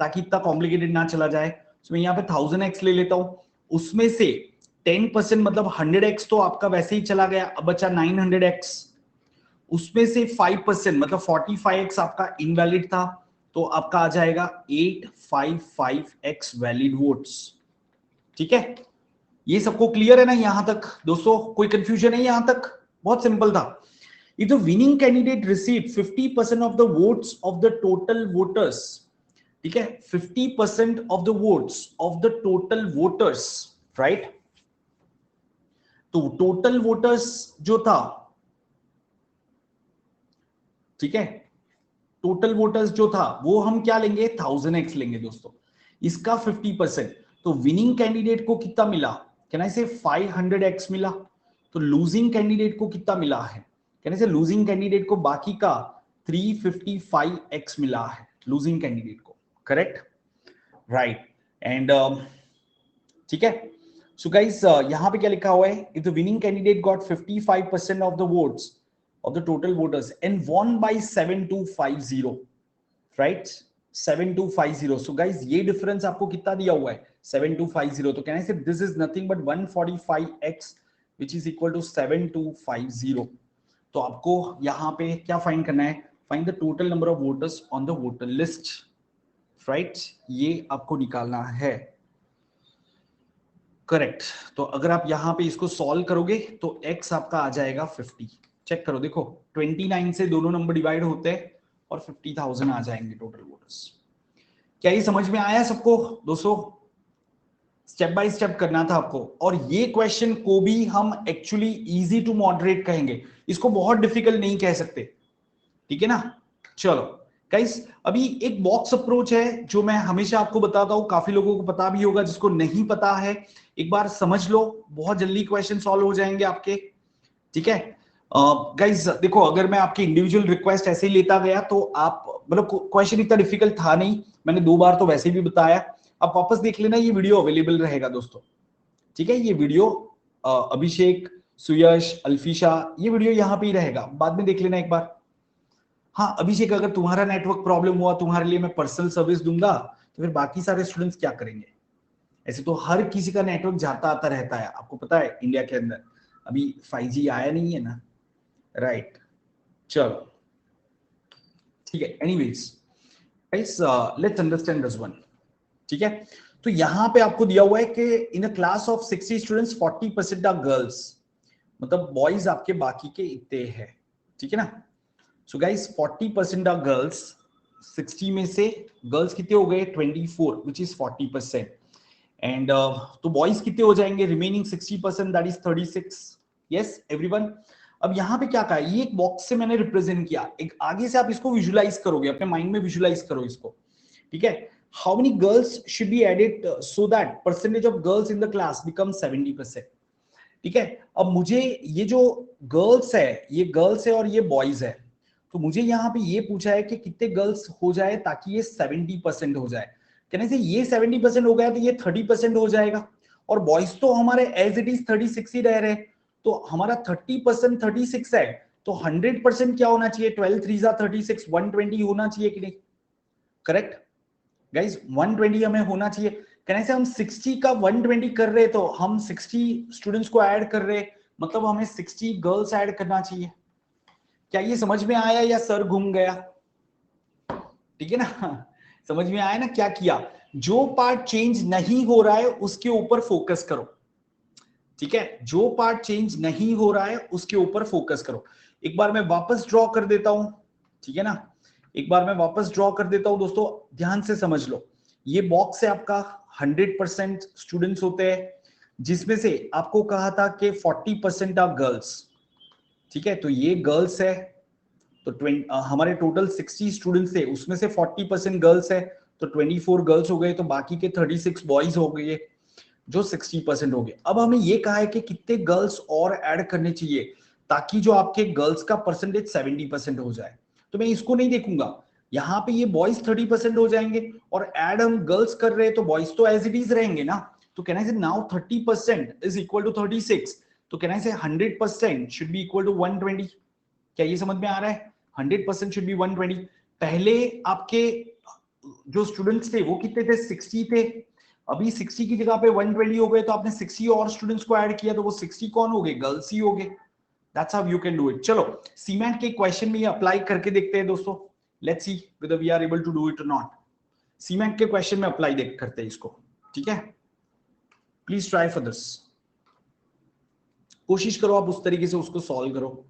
A: ताकि इतना कॉम्प्लिकेटेड ना चला जाए। तो मैं यहाँ पे 1000x ले लेता हूं, उसमें से 10% मतलब 100x तो आपका वैसे ही चला गया, अब बचा 900x। उसमें से 5% मतलब 45x आपका इनवैलिड था, तो आपका आ जाएगा 855x वैलिड वोट्स। ठीक है, ये सबको क्लियर है ना यहां तक दोस्तों? कोई कंफ्यूजन है यहां तक? बहुत सिंपल था। If the winning candidate receive 50% of the votes of the total voters, ठीक है, 50% of the votes of the total voters, right? तो टोटल वोटर्स जो था, ठीक है, टोटल वोटर्स जो था वो हम क्या लेंगे? 1000x लेंगे दोस्तों, इसका 50%। तो विनिंग कैंडिडेट को कितना मिला? कैन आई से 500x मिला। तो लूजिंग कैंडिडेट को कितना मिला है? कैन आई से लूजिंग कैंडिडेट को बाकी का 355x मिला है, लूजिंग कैंडिडेट को। Correct, right. एंड ठीक है, सो गाइस यहां पे क्या लिखा हुआ है? If the winning candidate got 55% of the votes of the total voters and won by 7250, right? 7250. So guys, ये डिफरेंस आपको कितना दिया हुआ है? 7250. तो कैन आई से this is nothing but 145x which is equal to 7250. तो आपको यहां पे क्या फाइंड करना है? Find the total number of voters on the voter list, right? ये आपको निकालना है। करेक्ट। तो अगर आप यहां पे इसको सॉल्व करोगे तो x आपका आ जाएगा 50। चेक करो, देखो 29 से दोनों नंबर डिवाइड होते हैं और 50,000 आ जाएंगे टोटल वोटर्स। क्या ये समझ में आया सबको दोस्तों? स्टेप बाय स्टेप करना था आपको, और ये क्वेश्चन को भी हम एक्चुअली इजी टू मॉडरेट कहेंगे, इसको बहुत डिफिकल्ट नहीं कह सकते, ठीक है ना। चलो गाइस, अभी एक बॉक्स अप्रोच है जो मैं हमेशा आपको बताता हूं, काफी लोगों को पता भी होगा, जिसको नहीं पता है एक बार समझ लो, बहुत जल्दी क्वेश्चन सॉल्व हो जाएंगे आपके, ठीक है। गाइस देखो, अगर मैं आपकी इंडिविजुअल रिक्वेस्ट ऐसे ही लेता गया तो आप, मतलब क्वेश्चन इतना डिफिकल्ट था नहीं, मैंने 2 बार तो वैसे भी बताया, आप वापस देख लेना, ये वीडियो अवेलेबल रहेगा दोस्तों, ठीक है। ये वीडियो अभिषेक, सुयश, अल्फिशा, ये वीडियो यहाँ पे ही रहेगा, बाद में देख लेना एक बार। हाँ अभिषेक, अगर तुम्हारा नेटवर्क प्रॉब्लम हुआ, तुम्हारे लिए मैं पर्सनल सर्विस दूंगा, तो फिर बाकी सारे स्टूडेंट्स क्या करेंगे? ऐसे तो हर किसी का नेटवर्क जाता आता रहता है, आपको पता है इंडिया के अंदर अभी 5G आया नहीं है ना, राइट। चलो ठीक है, anyways guys, let's understand this one, ठीक है। तो यहां पे आपको दिया हुआ है कि in a class of 60 students 40% are girls, मतलब बॉयज आपके बाकी के इतने हैं, ठीक है ना। सो गाइस 40% आर गर्ल्स, 60 में से गर्ल्स कितने हो गए? 24, विच इज 40%। एंड तो बॉयज कितने हो जाएंगे? Remaining 60%, that is 36। Yes everyone. अब यहाँ पे क्या कहा, ये एक बॉक्स से मैंने रिप्रेजेंट किया, एक आगे से आप इसको विजुलाइज करोगे, अपने माइंड में विजुलाइज करो इसको, ठीक है। How many girls should be added so that percentage of girls in the class become 70%, ठीक है। अब मुझे ये जो गर्ल्स है, ये गर्ल्स है और ये बॉयज है, तो मुझे यहाँ पे ये पूछा है कि कितने गर्ल्स हो जाए ताकि ये 70% हो जाए। कहने से ये 70% हो गया तो ये 30% हो जाएगा, और बॉयज तो हमारे एज इट इज 36 ही रह रहे हैं, तो हमारा 30% 36 है, तो 100% क्या होना चाहिए? 12 3 36, 120 होना चाहिए कि नहीं? करेक्ट गाइज, 120 हमें होना चाहिए। कहने से हम 60 का 120 कर रहे, तो हम 60 स्टूडेंट्स को ऐड कर रहे, मतलब हमें 60 गर्ल्स ऐड करना चाहिए। क्या ये समझ में आया या सर घूम गया? ठीक है ना समझ में आया ना क्या किया? जो पार्ट चेंज नहीं हो रहा है उसके ऊपर फोकस करो, ठीक है। जो पार्ट चेंज नहीं हो रहा है उसके ऊपर फोकस करो। एक बार मैं वापस ड्रॉ कर देता हूं, ठीक है ना। एक बार मैं वापस ड्रॉ कर देता हूं दोस्तों, ध्यान से समझ लो। ये बॉक्स है आपका, 100% स्टूडेंट्स होते हैं, जिसमें से आपको कहा था कि 40% आर गर्ल्स, ठीक है। तो ये गर्ल्स है, तो हमारे टोटल 60 स्टूडेंट्स थे, उसमें से 40% गर्ल्स है, तो 24 गर्ल्स हो गए, तो बाकी के 36 बॉयज हो गए, जो 60% हो गए। अब हमें ये कहा है कि कितने गर्ल्स और ऐड करने चाहिए ताकि जो आपके गर्ल्स का परसेंटेज 70% हो जाए। तो मैं इसको नहीं देखूंगा, यहाँ पे ये बॉयज 30% हो जाएंगे, और ऐड हम गर्ल्स कर रहे हैं, तो बॉयज तो एज इट इज रहेंगे ना। तो कहना है नाउ 30% इज इक्वल टू 36, तो कहना है 100% शुड बी इक्वल टू 120। क्या ये समझ में आ रहा है? 100% शुड बी 120। पहले आपके जो स्टूडेंट्स थे वो कितने थे? 60 थे, अभी 60 की जगह पे 120 हो गए, तो आपने 60 और स्टूडेंट्स को ऐड किया, तो वो 60 कौन हो गए? गर्ल्स ही हो गए। That's how you can do it. चलो सीमेंट के क्वेश्चन में ये अप्लाई करके देखते हैं दोस्तों, let's see whether we are able to do it और नॉट। सीमेंट के क्वेश्चन में अप्लाई देख करते हैं इसको, ठीक है। प्लीज ट्राई फॉर दिस, कोशिश करो आप उस तरीके से उसको सॉल्व करो।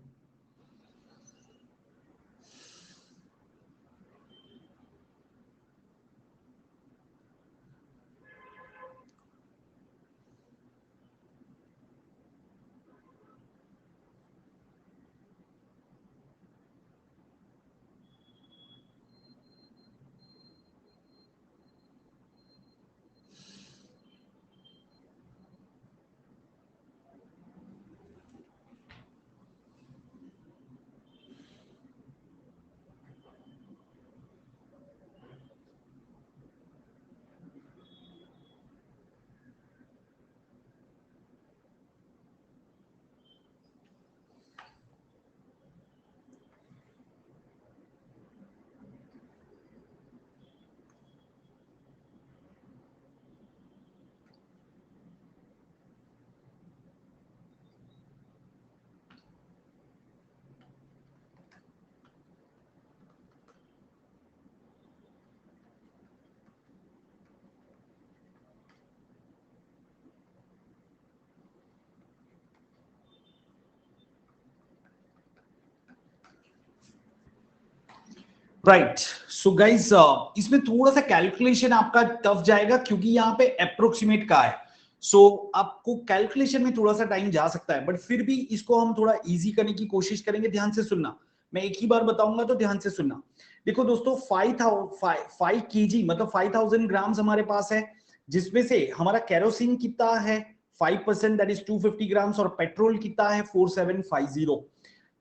A: राइट, सो गाइज इसमें थोड़ा सा कैलकुलेशन आपका टफ जाएगा, क्योंकि यहाँ पे अप्रोक्सीमेट का है, सो आपको कैलकुलेशन में थोड़ा सा टाइम जा सकता है, बट फिर भी इसको हम थोड़ा इजी करने की कोशिश करेंगे। ध्यान से सुनना, मैं एक ही बार बताऊंगा तो ध्यान से सुनना। देखो दोस्तों, 5 kg मतलब 5000 ग्राम्स हमारे पास है, जिसमें से हमारा केरोसिन कितना है 5%, दैट इज 250 ग्राम्स, और पेट्रोल कितना है 4750,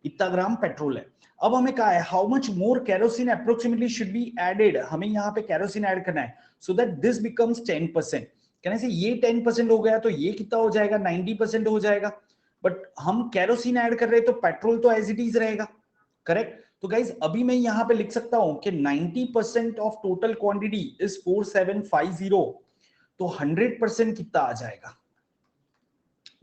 A: इतना ग्राम पेट्रोल है। अब हमें कहा है how much more kerosene approximately should be added, हमें यहाँ पे केरोसिन ऐड करना है सो दैट दिस बिकम्स 10%। कहने से ये 10% हो गया तो ये कितना हो जाएगा 90% हो जाएगा, बट हम केरोसिन ऐड कर रहे हैं तो पेट्रोल तो एज इट इज रहेगा, करेक्ट। तो गाइज अभी मैं यहाँ पे लिख सकता हूं कि 90% ऑफ टोटल क्वांटिटी इज 4750, तो 100% कितना आ जाएगा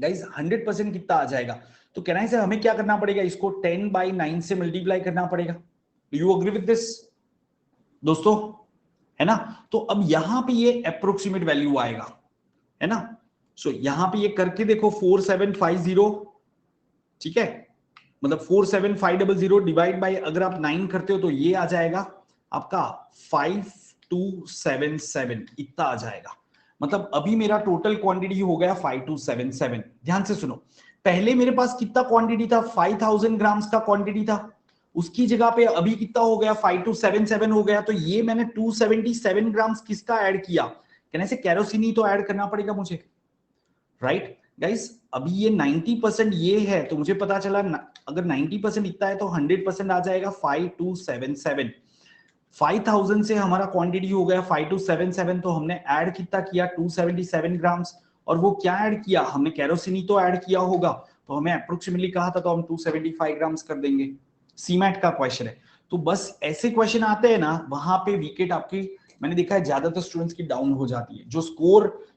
A: गाइज, 100% कितना आ जाएगा। तो कहना है हमें क्या करना पड़ेगा, इसको 10/9 से मल्टीप्लाई करना पड़ेगा। Do you agree with this दोस्तों, है ना। तो अब यहां पे ये अप्रोक्सीमेट वैल्यू आएगा, है ना। सो यहां पे ये करके देखो 4750, ठीक है, मतलब 47500 डिवाइड बाय अगर आप 9 करते हो तो ये आ जाएगा आपका 5277, इतना आ जाएगा। मतलब अभी मेरा टोटल क्वांटिटी हो गया 5277। ध्यान से सुनो, पहले मेरे पास कितना क्वांटिटी था, 5000 ग्राम्स का क्वांटिटी था, उसकी जगह पे अभी कितना हो गया 5277 हो गया। तो ये मैंने 277 ग्राम्स किसका ऐड किया, कहने से केरोसिन ही तो ऐड करना पड़ेगा मुझे, राइट गाइस। अभी ये 90% ये है, तो मुझे पता चला अगर 90% इतना है तो 100% आ जाएगा 5277। 5000 से हमारा क्वांटिटी हो गया 5277, तो हमने ऐड कितना किया 277 ग्राम्स, और वो क्या ऐड किया हमने, केरोसिन ही तो ऐड किया होगा, तो हमें अप्रोक्सीमेटली कहा था तो हम 275 ग्राम्स कर देंगे। सीमैट का क्वेश्चन है, तो बस ऐसे क्वेश्चन आते हैं ना, वहां पे विकेट आपकी मैंने देखा है ज्यादातर स्टूडेंट्स की डाउन हो जाती है।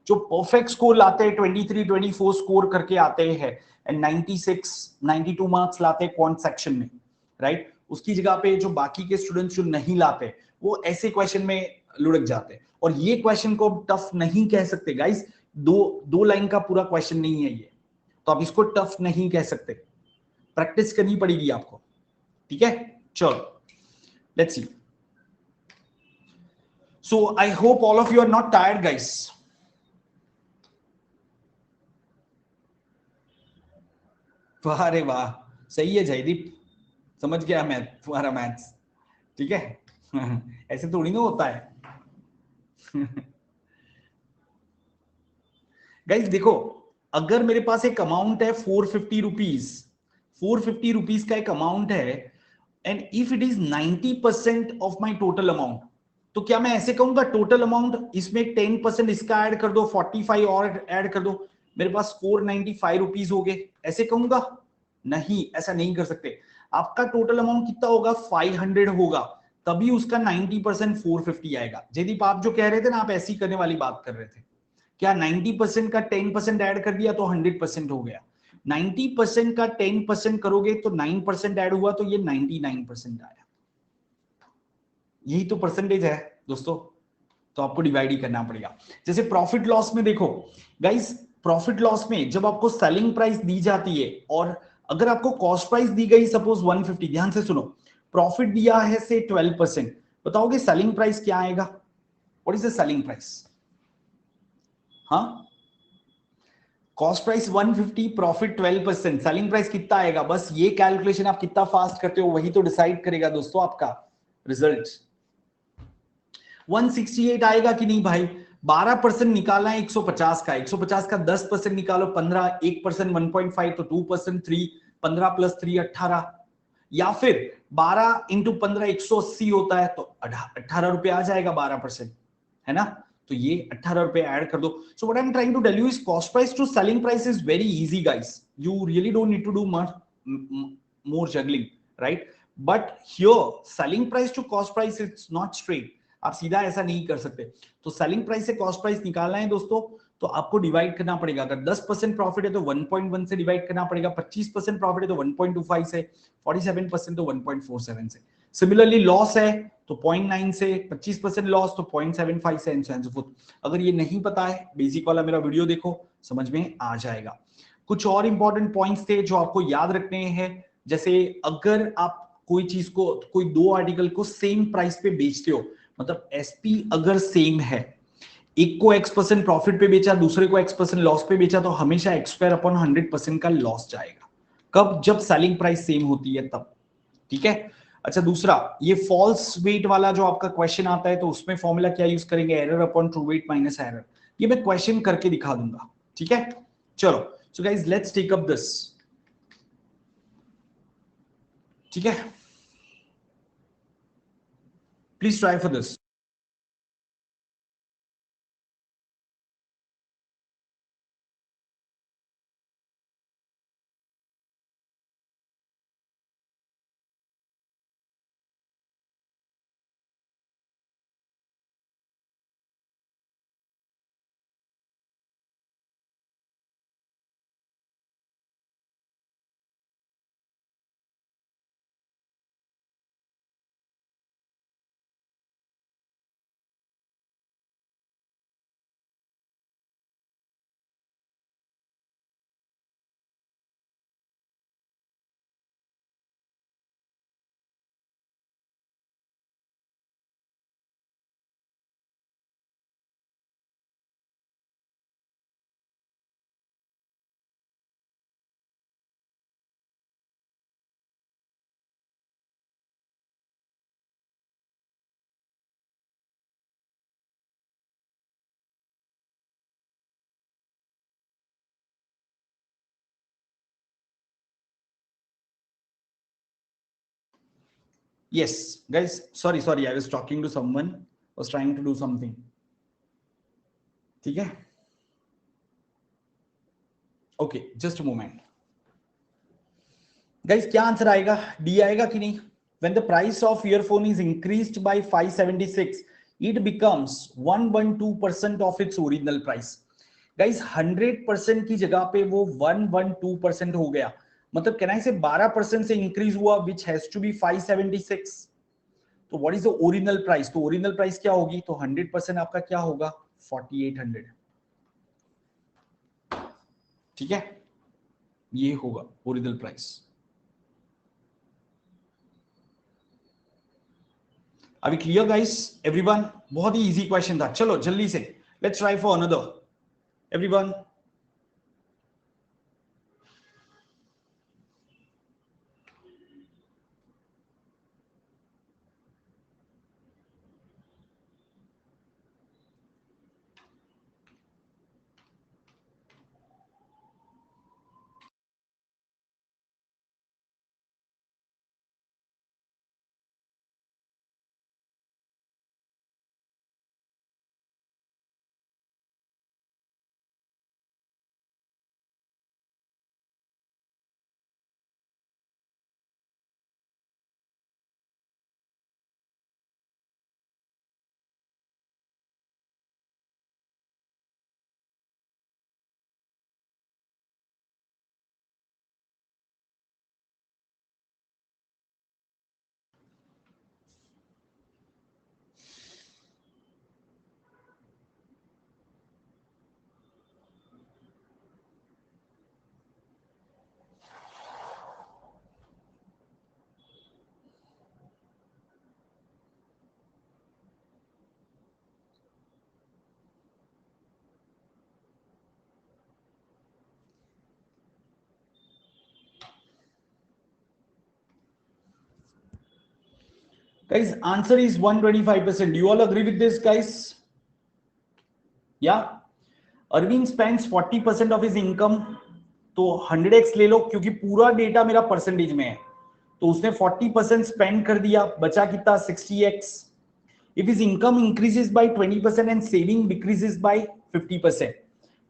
A: जो परफेक्ट स्कोर लाते हैं 23 24 स्कोर करके आते हैं एंड 96 92 मार्क्स लाते हैं क्वांट सेक्शन में, राइट, उसकी जगह पे जो बाकी के स्टूडेंट्स जो नहीं लाते वो ऐसे क्वेश्चन में लुढ़क जाते हैं। और ये क्वेश्चन को टफ नहीं कह सकते गाइस, दो लाइन का पूरा क्वेश्चन नहीं है ये, तो आप इसको टफ नहीं कह सकते, प्रैक्टिस करनी पड़ेगी आपको, ठीक है। चलो let's see. So I hope all of you are not tired guys. वाह रे वाह, सही है जयदीप, समझ गया मैं तुम्हारा मैथ्स, ठीक है। ऐसे थोड़ी ना होता है। गाइस देखो, अगर मेरे पास एक अमाउंट है 450 रुपीज, 450 रुपीज का एक अमाउंट है, and if it is 90% of my total amount, तो क्या मैं ऐसे कहूंगा टोटल अमाउंट इसमें 10% इसका ऐड कर दो, 45 और ऐड कर दो, मेरे पास 495 रुपीज हो गए, ऐसे कहूंगा? नहीं, ऐसा नहीं कर सकते। आपका टोटल अमाउंट कितना होगा 500 होगा, तभी उसका 90% 450 आएगा। जयदीप आप जो कह रहे थे ना, आप ऐसी करने वाली बात कर रहे थे, क्या 90% का 10% ऐड कर दिया तो 100% हो गया, 90% का 10% करोगे तो 9% ऐड हुआ तो ये 99% आया। यही तो परसेंटेज है दोस्तों, तो आपको डिवाइड ही करना पड़ेगा। जैसे प्रॉफिट लॉस में देखो गाइस, प्रॉफिट लॉस में जब आपको सेलिंग प्राइस दी जाती है और अगर आपको कॉस्ट प्राइस दी गई सपोज 150, ध्यान से सुनो, प्रॉफिट दिया है से 12%, बताओगे सेलिंग प्राइस क्या आएगा, what is the selling price? हाँ, cost price 150, profit 12%, selling price कितना आएगा? बस ये कैलकुलेशन आप कितना फास्ट करते हो वही तो डिसाइड करेगा दोस्तों आपका रिजल्ट। 168 आएगा कि नहीं भाई? 12% निकालना है 150 का, 150 का 10% निकालो 15, 1% 1.5 तो 2%, 3, 15 प्लस 3 18, या फिर 12 इंटू 15 180 होता है तो 18 रुपए आ जाएगा 12%, है ना। तो ये 18 रुपए ऐड कर दो। So what I am trying to tell you is cost price to selling price is very easy guys, you really don't need to do more juggling, right? But here selling price to cost price it's not straight, आप सीधा ऐसा नहीं कर सकते। तो सेलिंग प्राइस से कॉस्ट प्राइस निकालना है दोस्तों, तो आपको डिवाइड करना पड़ेगा। अगर 10% प्रॉफिट है तो 1.1 से डिवाइड करना पड़ेगा, 25% प्रॉफिट है तो 1.25 से, 47% तो 1.47 से, सिमिलरली लॉस है तो 0.9 से, 25% लॉस तो 0.75 से, एंड सो फॉर्थ। अगर ये नहीं पता है, बेसिक वाला मेरा वीडियो देखो, समझ में आ जाएगा। कुछ और इंपॉर्टेंट पॉइंट्स थे जो आपको याद रखने हैं, जैसे अगर आप कोई चीज को, कोई दो आर्टिकल को सेम प्राइस पे बेचते हो, मतलब एसपी अगर सेम है, एक को x% प्रॉफिट पे बेचा, दूसरे को x% लॉस पे बेचा, तो हमेशा x² 100% का लॉस जाएगा। कब? जब सेलिंग प्राइस सेम होती है तब। ठीक है। अच्छा, दूसरा ये फॉल्स वेट वाला जो आपका क्वेश्चन आता है, तो उसमें फॉर्मूला क्या यूज करेंगे? Error upon true weight minus error. ये मैं क्वेश्चन करके दिखा दूंगा। ठीक है, चलो। So guys, let's take up this. ठीक है, please try for this. Yes, guys, sorry, I was talking to someone, was trying to do something. ठीक है, okay, just a moment. Guys, क्या आंसर आएगा? डी आएगा कि नहीं? When the price of earphone is increased by 576, it becomes 112% of its original price. Guys, 100% की जगह पे वो 112% हो गया। मतलब कहना है 12% से इंक्रीज हुआ, which has to be 576। तो what is the original price? तो ओरिजिनल प्राइस क्या होगी? तो 100% आपका क्या होगा? 4800। ठीक है, ये होगा ओरिजिनल प्राइस। अभी क्लियर गाइस एवरीवन? बहुत ही इजी क्वेश्चन था। चलो जल्दी से let's try for another everyone. Guys, answer is 125%. Do you all agree with this, guys? Yeah. Arvind spends 40% of his income. तो 100x ले लो, क्योंकि पूरा डेटा मेरा परसेंटेज में है। तो उसने 40% स्पेंड कर दिया, बचा कितना? 60x। If his income increases by 20% and saving decreases by 50%,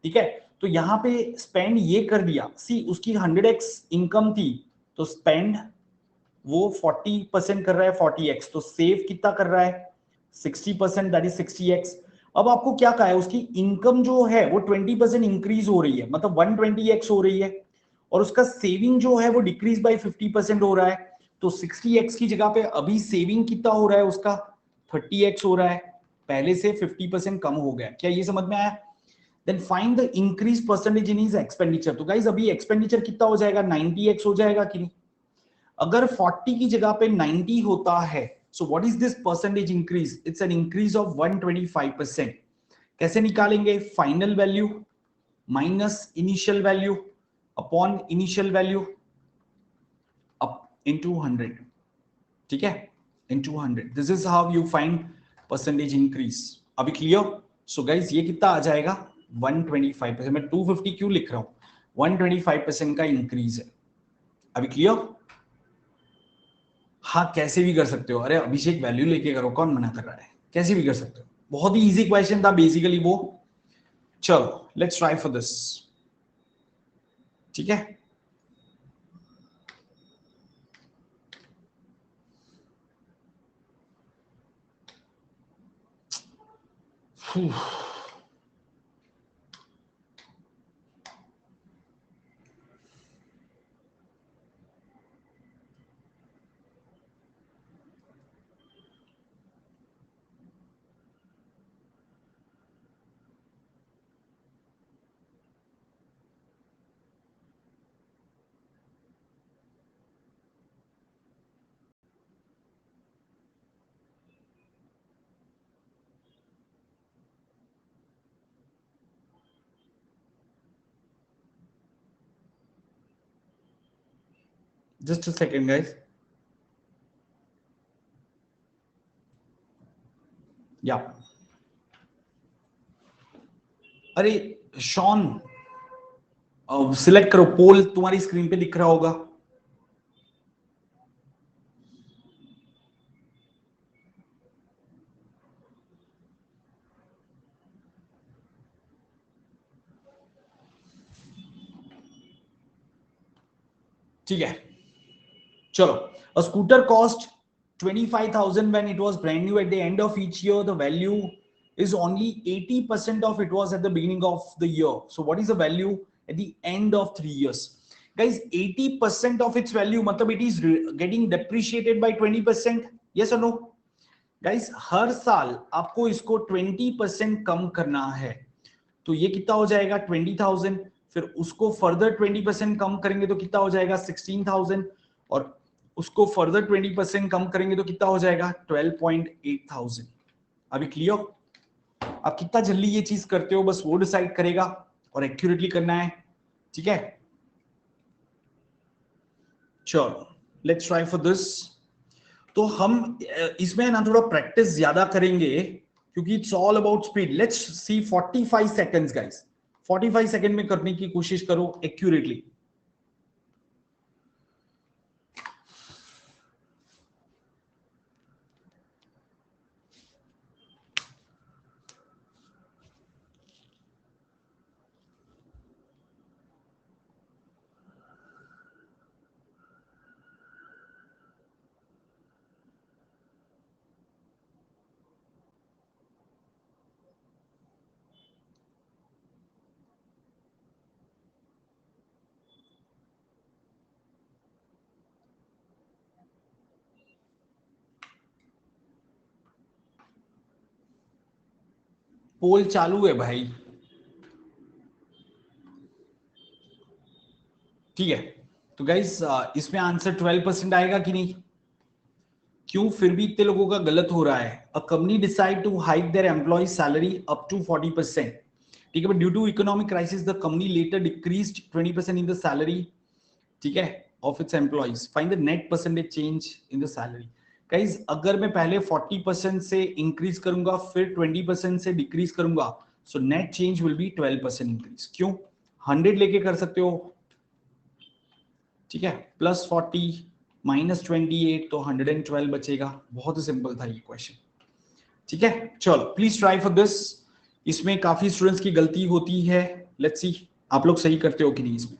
A: ठीक है, तो यहां पे स्पेंड ये कर दिया। सी, उसकी 100x इनकम थी, तो स्पेंड वो 40% कर रहा है 40x, तो सेव कितना कर रहा है? 60%, दैट इज 60x। अब आपको क्या कहा है? उसकी इनकम जो है वो 20% इंक्रीज हो रही है, मतलब 120x हो रही है, और उसका सेविंग जो है वो डिक्रीज बाय 50% हो रहा है। तो 60x की जगह पे अभी सेविंग कितना हो रहा है उसका? 30x हो रहा है, पहले से 50% कम हो गया। क्या ये समझ में आया? Then find the increase percentage in his expenditure. तो गाइस, अभी एक्सपेंडिचर कितना हो जाएगा? 90x हो जाएगा कि नहीं? अगर 40 की जगह पे 90 होता है, so what is this percentage increase? It's an increase of 125%। कैसे निकालेंगे? Final value minus initial value upon initial value up into 100, ठीक है, into 100. This is how you find percentage increase. अभी क्लियर? सो गाइस ये कितना आ जाएगा? 125%. मैं 250 क्यों लिख रहा हूं? 125% का इंक्रीज है. अभी क्लियर? हाँ, कैसे भी कर सकते हो. अरे अभिषेक वैल्यू लेके करो, कौन मना कर रहा है? कैसे भी कर सकते हो. बहुत ही इजी क्वेश्चन था बेसिकली वो. चलो लेट्स ट्राई फॉर दिस. ठीक है, जस्ट अ सेकंड गाइस. या अरे शॉन, सिलेक्ट करो. पोल तुम्हारी स्क्रीन पे दिख रहा होगा. ठीक है, चलो. A scooter cost 25,000 when it was brand new. At the end of each year the value is only 80% of it was at the beginning of the year. So what is the value at the end of 3 years? Guys, 80% of its value matlab it is getting depreciated by 20%. Yes or no? Guys, हर साल आपको इसको 20% कम करना है. तो ये कितना हो जाएगा? 20,000. फिर उसको फर्दर 20% कम करेंगे तो कितना हो जाएगा? 16,000. और उसको फर्दर 20% कम करेंगे तो कितना हो जाएगा? 12,800. अभी क्लियर? आप कितना जल्दी ये चीज करते हो बस वो डिसाइड करेगा, और एक्यूरेटली करना है. ठीक है, चलो लेट्स ट्राई फॉर दिस. तो हम इसमें ना थोड़ा प्रैक्टिस ज्यादा करेंगे क्योंकि it's all about speed. Let's see 45 seconds guys. 45 second में करने की कोशिश करो एक्यूरेटली. पोल चालू है भाई. ठीक है, तो गाइस इसमें आंसर 12% आएगा कि नहीं? क्यों फिर भी इतने लोगों का गलत हो रहा है? A company decide to hike their employee salary up to 40%. ठीक है, but due to economic crisis the company later decreased 20% in the salary, ठीक है, of its employees. Find the net percentage change in the salary. Guys, अगर मैं पहले 40% से इंक्रीज करूंगा फिर 20% से डिक्रीज करूंगा, so net change will be 12% increase. क्यों? 100 लेके कर सकते हो. ठीक है, प्लस 40 माइनस 28 तो 112 बचेगा. बहुत ही सिंपल था ये क्वेश्चन. ठीक है, चलो प्लीज ट्राई फॉर दिस. इसमें काफी स्टूडेंट्स की गलती होती है. लेट्स सी आप लोग सही करते हो कि नहीं इसमें.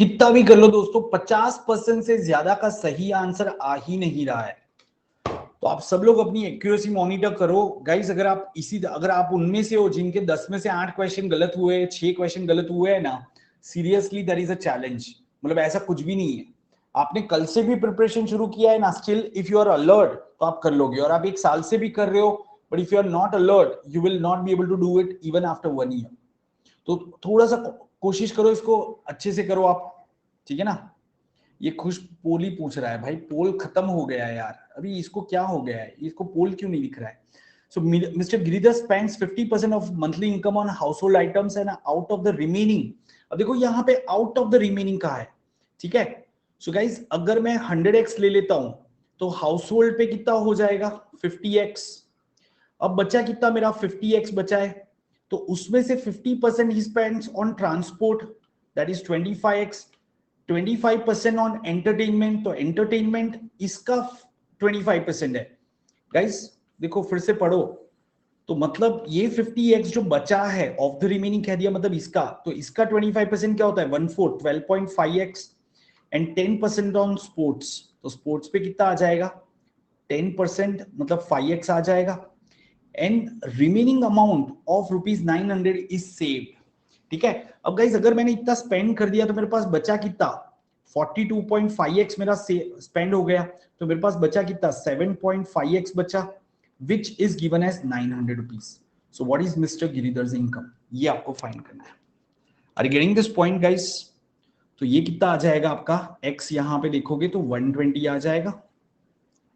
A: कितना भी कर लो दोस्तों, 50% से ज्यादा का सही आंसर आ ही नहीं रहा है। तो आप सब लोग अपनी एक्यूरेसी मॉनिटर करो गाइस। अगर आप उनमें से हो जिनके 10 में से 8 क्वेश्चन गलत हुए, 6 क्वेश्चन गलत हुए है ना, seriously that is a challenge. मतलब ऐसा कुछ भी नहीं है। आपने कल से भी प्रिपरेशन शुरू किया है ना, still if you are alert तो आप कर लोगे। और आप 1 साल से भी कर रहे हो, but if you are not alert you will not be able to do it even after 1 year. तो थोड़ा सा कोशिश करो, इसको अच्छे से करो आप, ठीक है ना। ये खुश पोल ही पूछ रहा है भाई, पोल खत्म हो गया है यार, अभी इसको क्या हो गया है, इसको पोल क्यों नहीं दिख रहा है। So mister Giridhar spends 50% of monthly income on household items and out of the remaining. अब देखो यहाँ पे आउट ऑफ द रिमेनिंग कहा है, ठीक है। सो गाइज अगर मैं 100x ले लेता हूं तो हाउस होल्ड पे कितना हो जाएगा 50x। अब बचा कितना मेरा 50x बचा है, तो उसमें से 50% he spends on transport, that is 25x। 25% on entertainment, तो एंटरटेनमेंट इसका 25% है। गाइस देखो फिर से पढ़ो, तो मतलब ये 50x जो बचा है ऑफ द रिमेनिंग कह दिया, मतलब इसका, तो इसका 25% क्या होता है 1/4 12.5x एंड 10% ऑन स्पोर्ट्स। तो स्पोर्ट्स पे कितना आ जाएगा 10%, मतलब 5x आ जाएगा। And remaining amount of ₹900 is saved, ठीक है। अब गाइस अगर मैंने इतना स्पेंड कर दिया तो मेरे पास बचा कितना 42.5x मेरा स्पेंड हो गया, तो मेरे पास बचा कितना 7.5x बचा, which is given as ₹900। So what is mister Giridhar's income, ये आपको फाइंड करना है। Are you getting this point guys. तो ये कितना आ जाएगा आपका x, यहां पे देखोगे तो 120 आ जाएगा,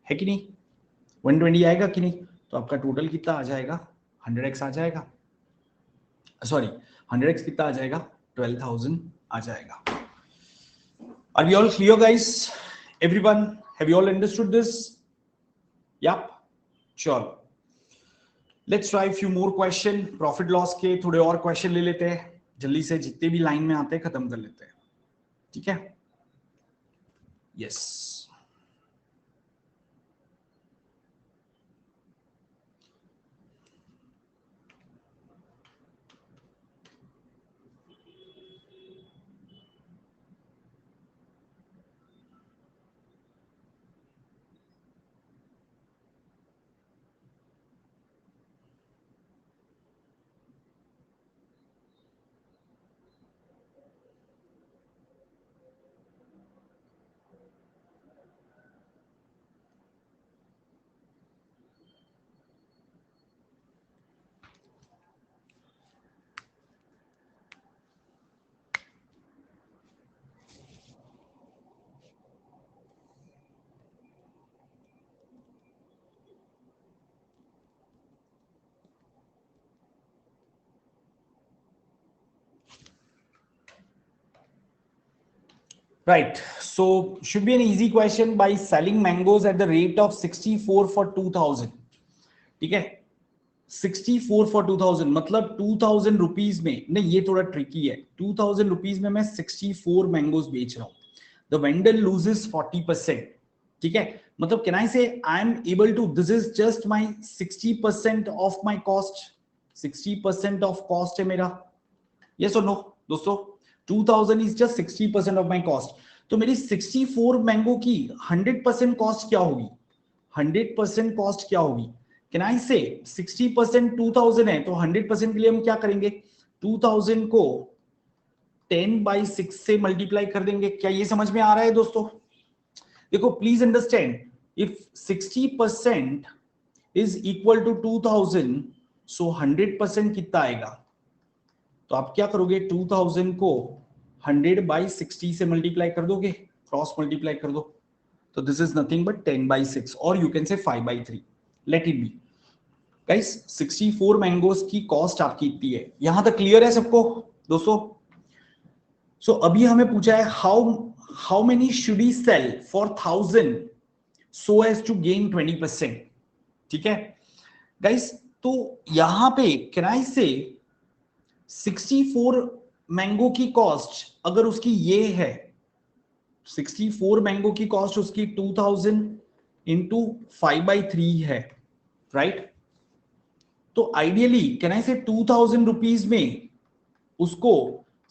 A: है कि नहीं, 120 आएगा कि नहीं। तो आपका टोटल कितना आ जाएगा 100x आ जाएगा, सॉरी 100x कितना आ जाएगा 12,000 आ जाएगा। Are we all clear guys? Everyone, have you all understood this? Yep, sure. Let's try few more question, profit loss के थोड़े और क्वेश्चन ले लेते हैं जल्दी से, जितने भी लाइन में आते हैं खत्म कर लेते हैं, ठीक है। Yes right, so should be an easy question. By selling mangoes at the rate of 64 for 2000, ठीक है, 64 for 2000 मतलब 2000 रुपीज में, नहीं ये थोड़ा ट्रिकी है, 2000 रुपीज में मैं 64 मैंगोज बेच रहा हूं, द वेंडर लूजेस 40%, ठीक है। मतलब can I say I am able to, this is just my 60% of my cost, 60% of cost है मेरा, यस और नो दोस्तों, 2000 is just 60% of my cost. तो मेरी 64 मैंगो की 100% कॉस्ट क्या होगी, 100% कॉस्ट क्या होगी, कैन आई से 60% 2000 है, तो 100% के लिए हम क्या करेंगे 2000 को 10/6 से मल्टीप्लाई कर देंगे। क्या ये समझ में आ रहा है दोस्तों। देखो please understand, if 60% is equal to 2000, so 100% कितना आएगा, तो आप क्या करोगे 2000 को 100/60 से मल्टीप्लाई कर दोगे, क्रॉस मल्टीप्लाई कर दो, तो दिस इज नथिंग बट 10/6 और you can say 5/3, let it be. Guys 64 mangoes की कॉस्ट आपकी इतनी है, यहां तक क्लियर है सबको दोस्तों। सो अभी हमें पूछा है how many should he sell for 1000 so as to gain 20%, ठीक है गाइस। तो यहां पे कैन आई से 64 मैंगो की कॉस्ट अगर उसकी ये है, 64 मैंगो की कॉस्ट उसकी 2000 इंटू 5/3 है, राइट। तो आइडियली कैन आई से 2000 रुपीज में उसको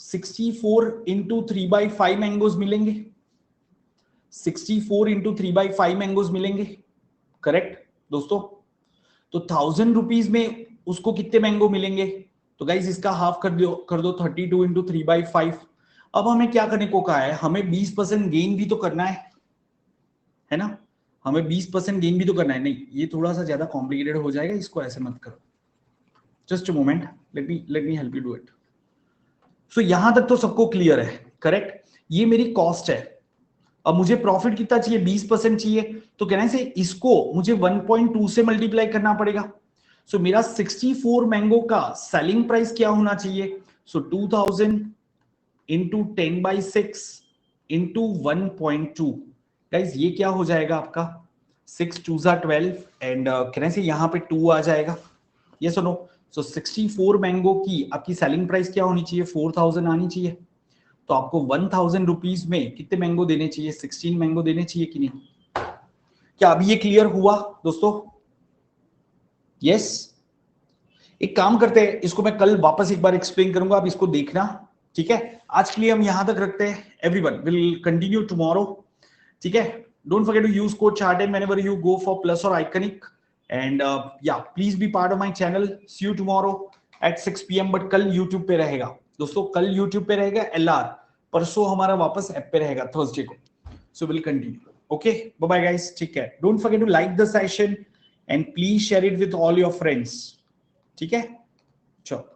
A: 64 इंटू 3/5 मैंगोज मिलेंगे, 64 इंटू 3/5 मैंगोज मिलेंगे, करेक्ट दोस्तों। तो 1000 रुपीज में उसको कितने मैंगो मिलेंगे? तो गाइज इसका हाफ कर दो 32 इंटू 3/5। अब हमें क्या करने को कहा है, हमें 20% गेन भी तो करना है ना, हमें 20% गेन भी तो करना है। नहीं, ये थोड़ा सा ज्यादा कॉम्प्लिकेटेड हो जाएगा, इसको ऐसे मत करो, just a moment, let me help you do it. So यहां तक तो सबको क्लियर है, करेक्ट। ये मेरी कॉस्ट है। अब मुझे प्रॉफिट कितना चाहिए, 20% चाहिए, तो कहने से इसको मुझे 1.2 से मल्टीप्लाई करना पड़ेगा। सो मेरा 64 मैंगो का सेलिंग प्राइस क्या होना चाहिए? सो 2000 इंटू 10/6 इंटू 1.2। गाइज ये क्या हो जाएगा आपका, 6 2 12 एंड कहने से यहां पे 2 आ जाएगा, ये सुनो। सो 64 मैंगो की आपकी सेलिंग प्राइस क्या होनी चाहिए, 4000 आनी चाहिए। तो आपको 1000 रुपीज में कितने मैंगो देने चाहिए, 16 मैंगो देने चाहिए कि नहीं? क्या अभी ये क्लियर हुआ दोस्तों? यस। एक काम करते हैं, इसको मैं कल वापस एक बार एक्सप्लेन करूंगा, आप इसको देखना, ठीक है। आज के लिए हम यहां तक रखते हैं, एवरीवन विल कंटिन्यू टुमारो, ठीक है। Don't forget to use code चार्टन whenever you go for plus और आइकनिक, एंड या please be part of my channel. See you tomorrow at 6 PM, but कल यूट्यूब पे रहेगा दोस्तों, कल यूट्यूब पे रहेगा LR, परसों हमारा वापस ऐप पे रहेगा थर्सडे को। So will continue, okay, bye bye guys, take care, don't forget to like the session and please share it with all your friends, ठीक है। चलो।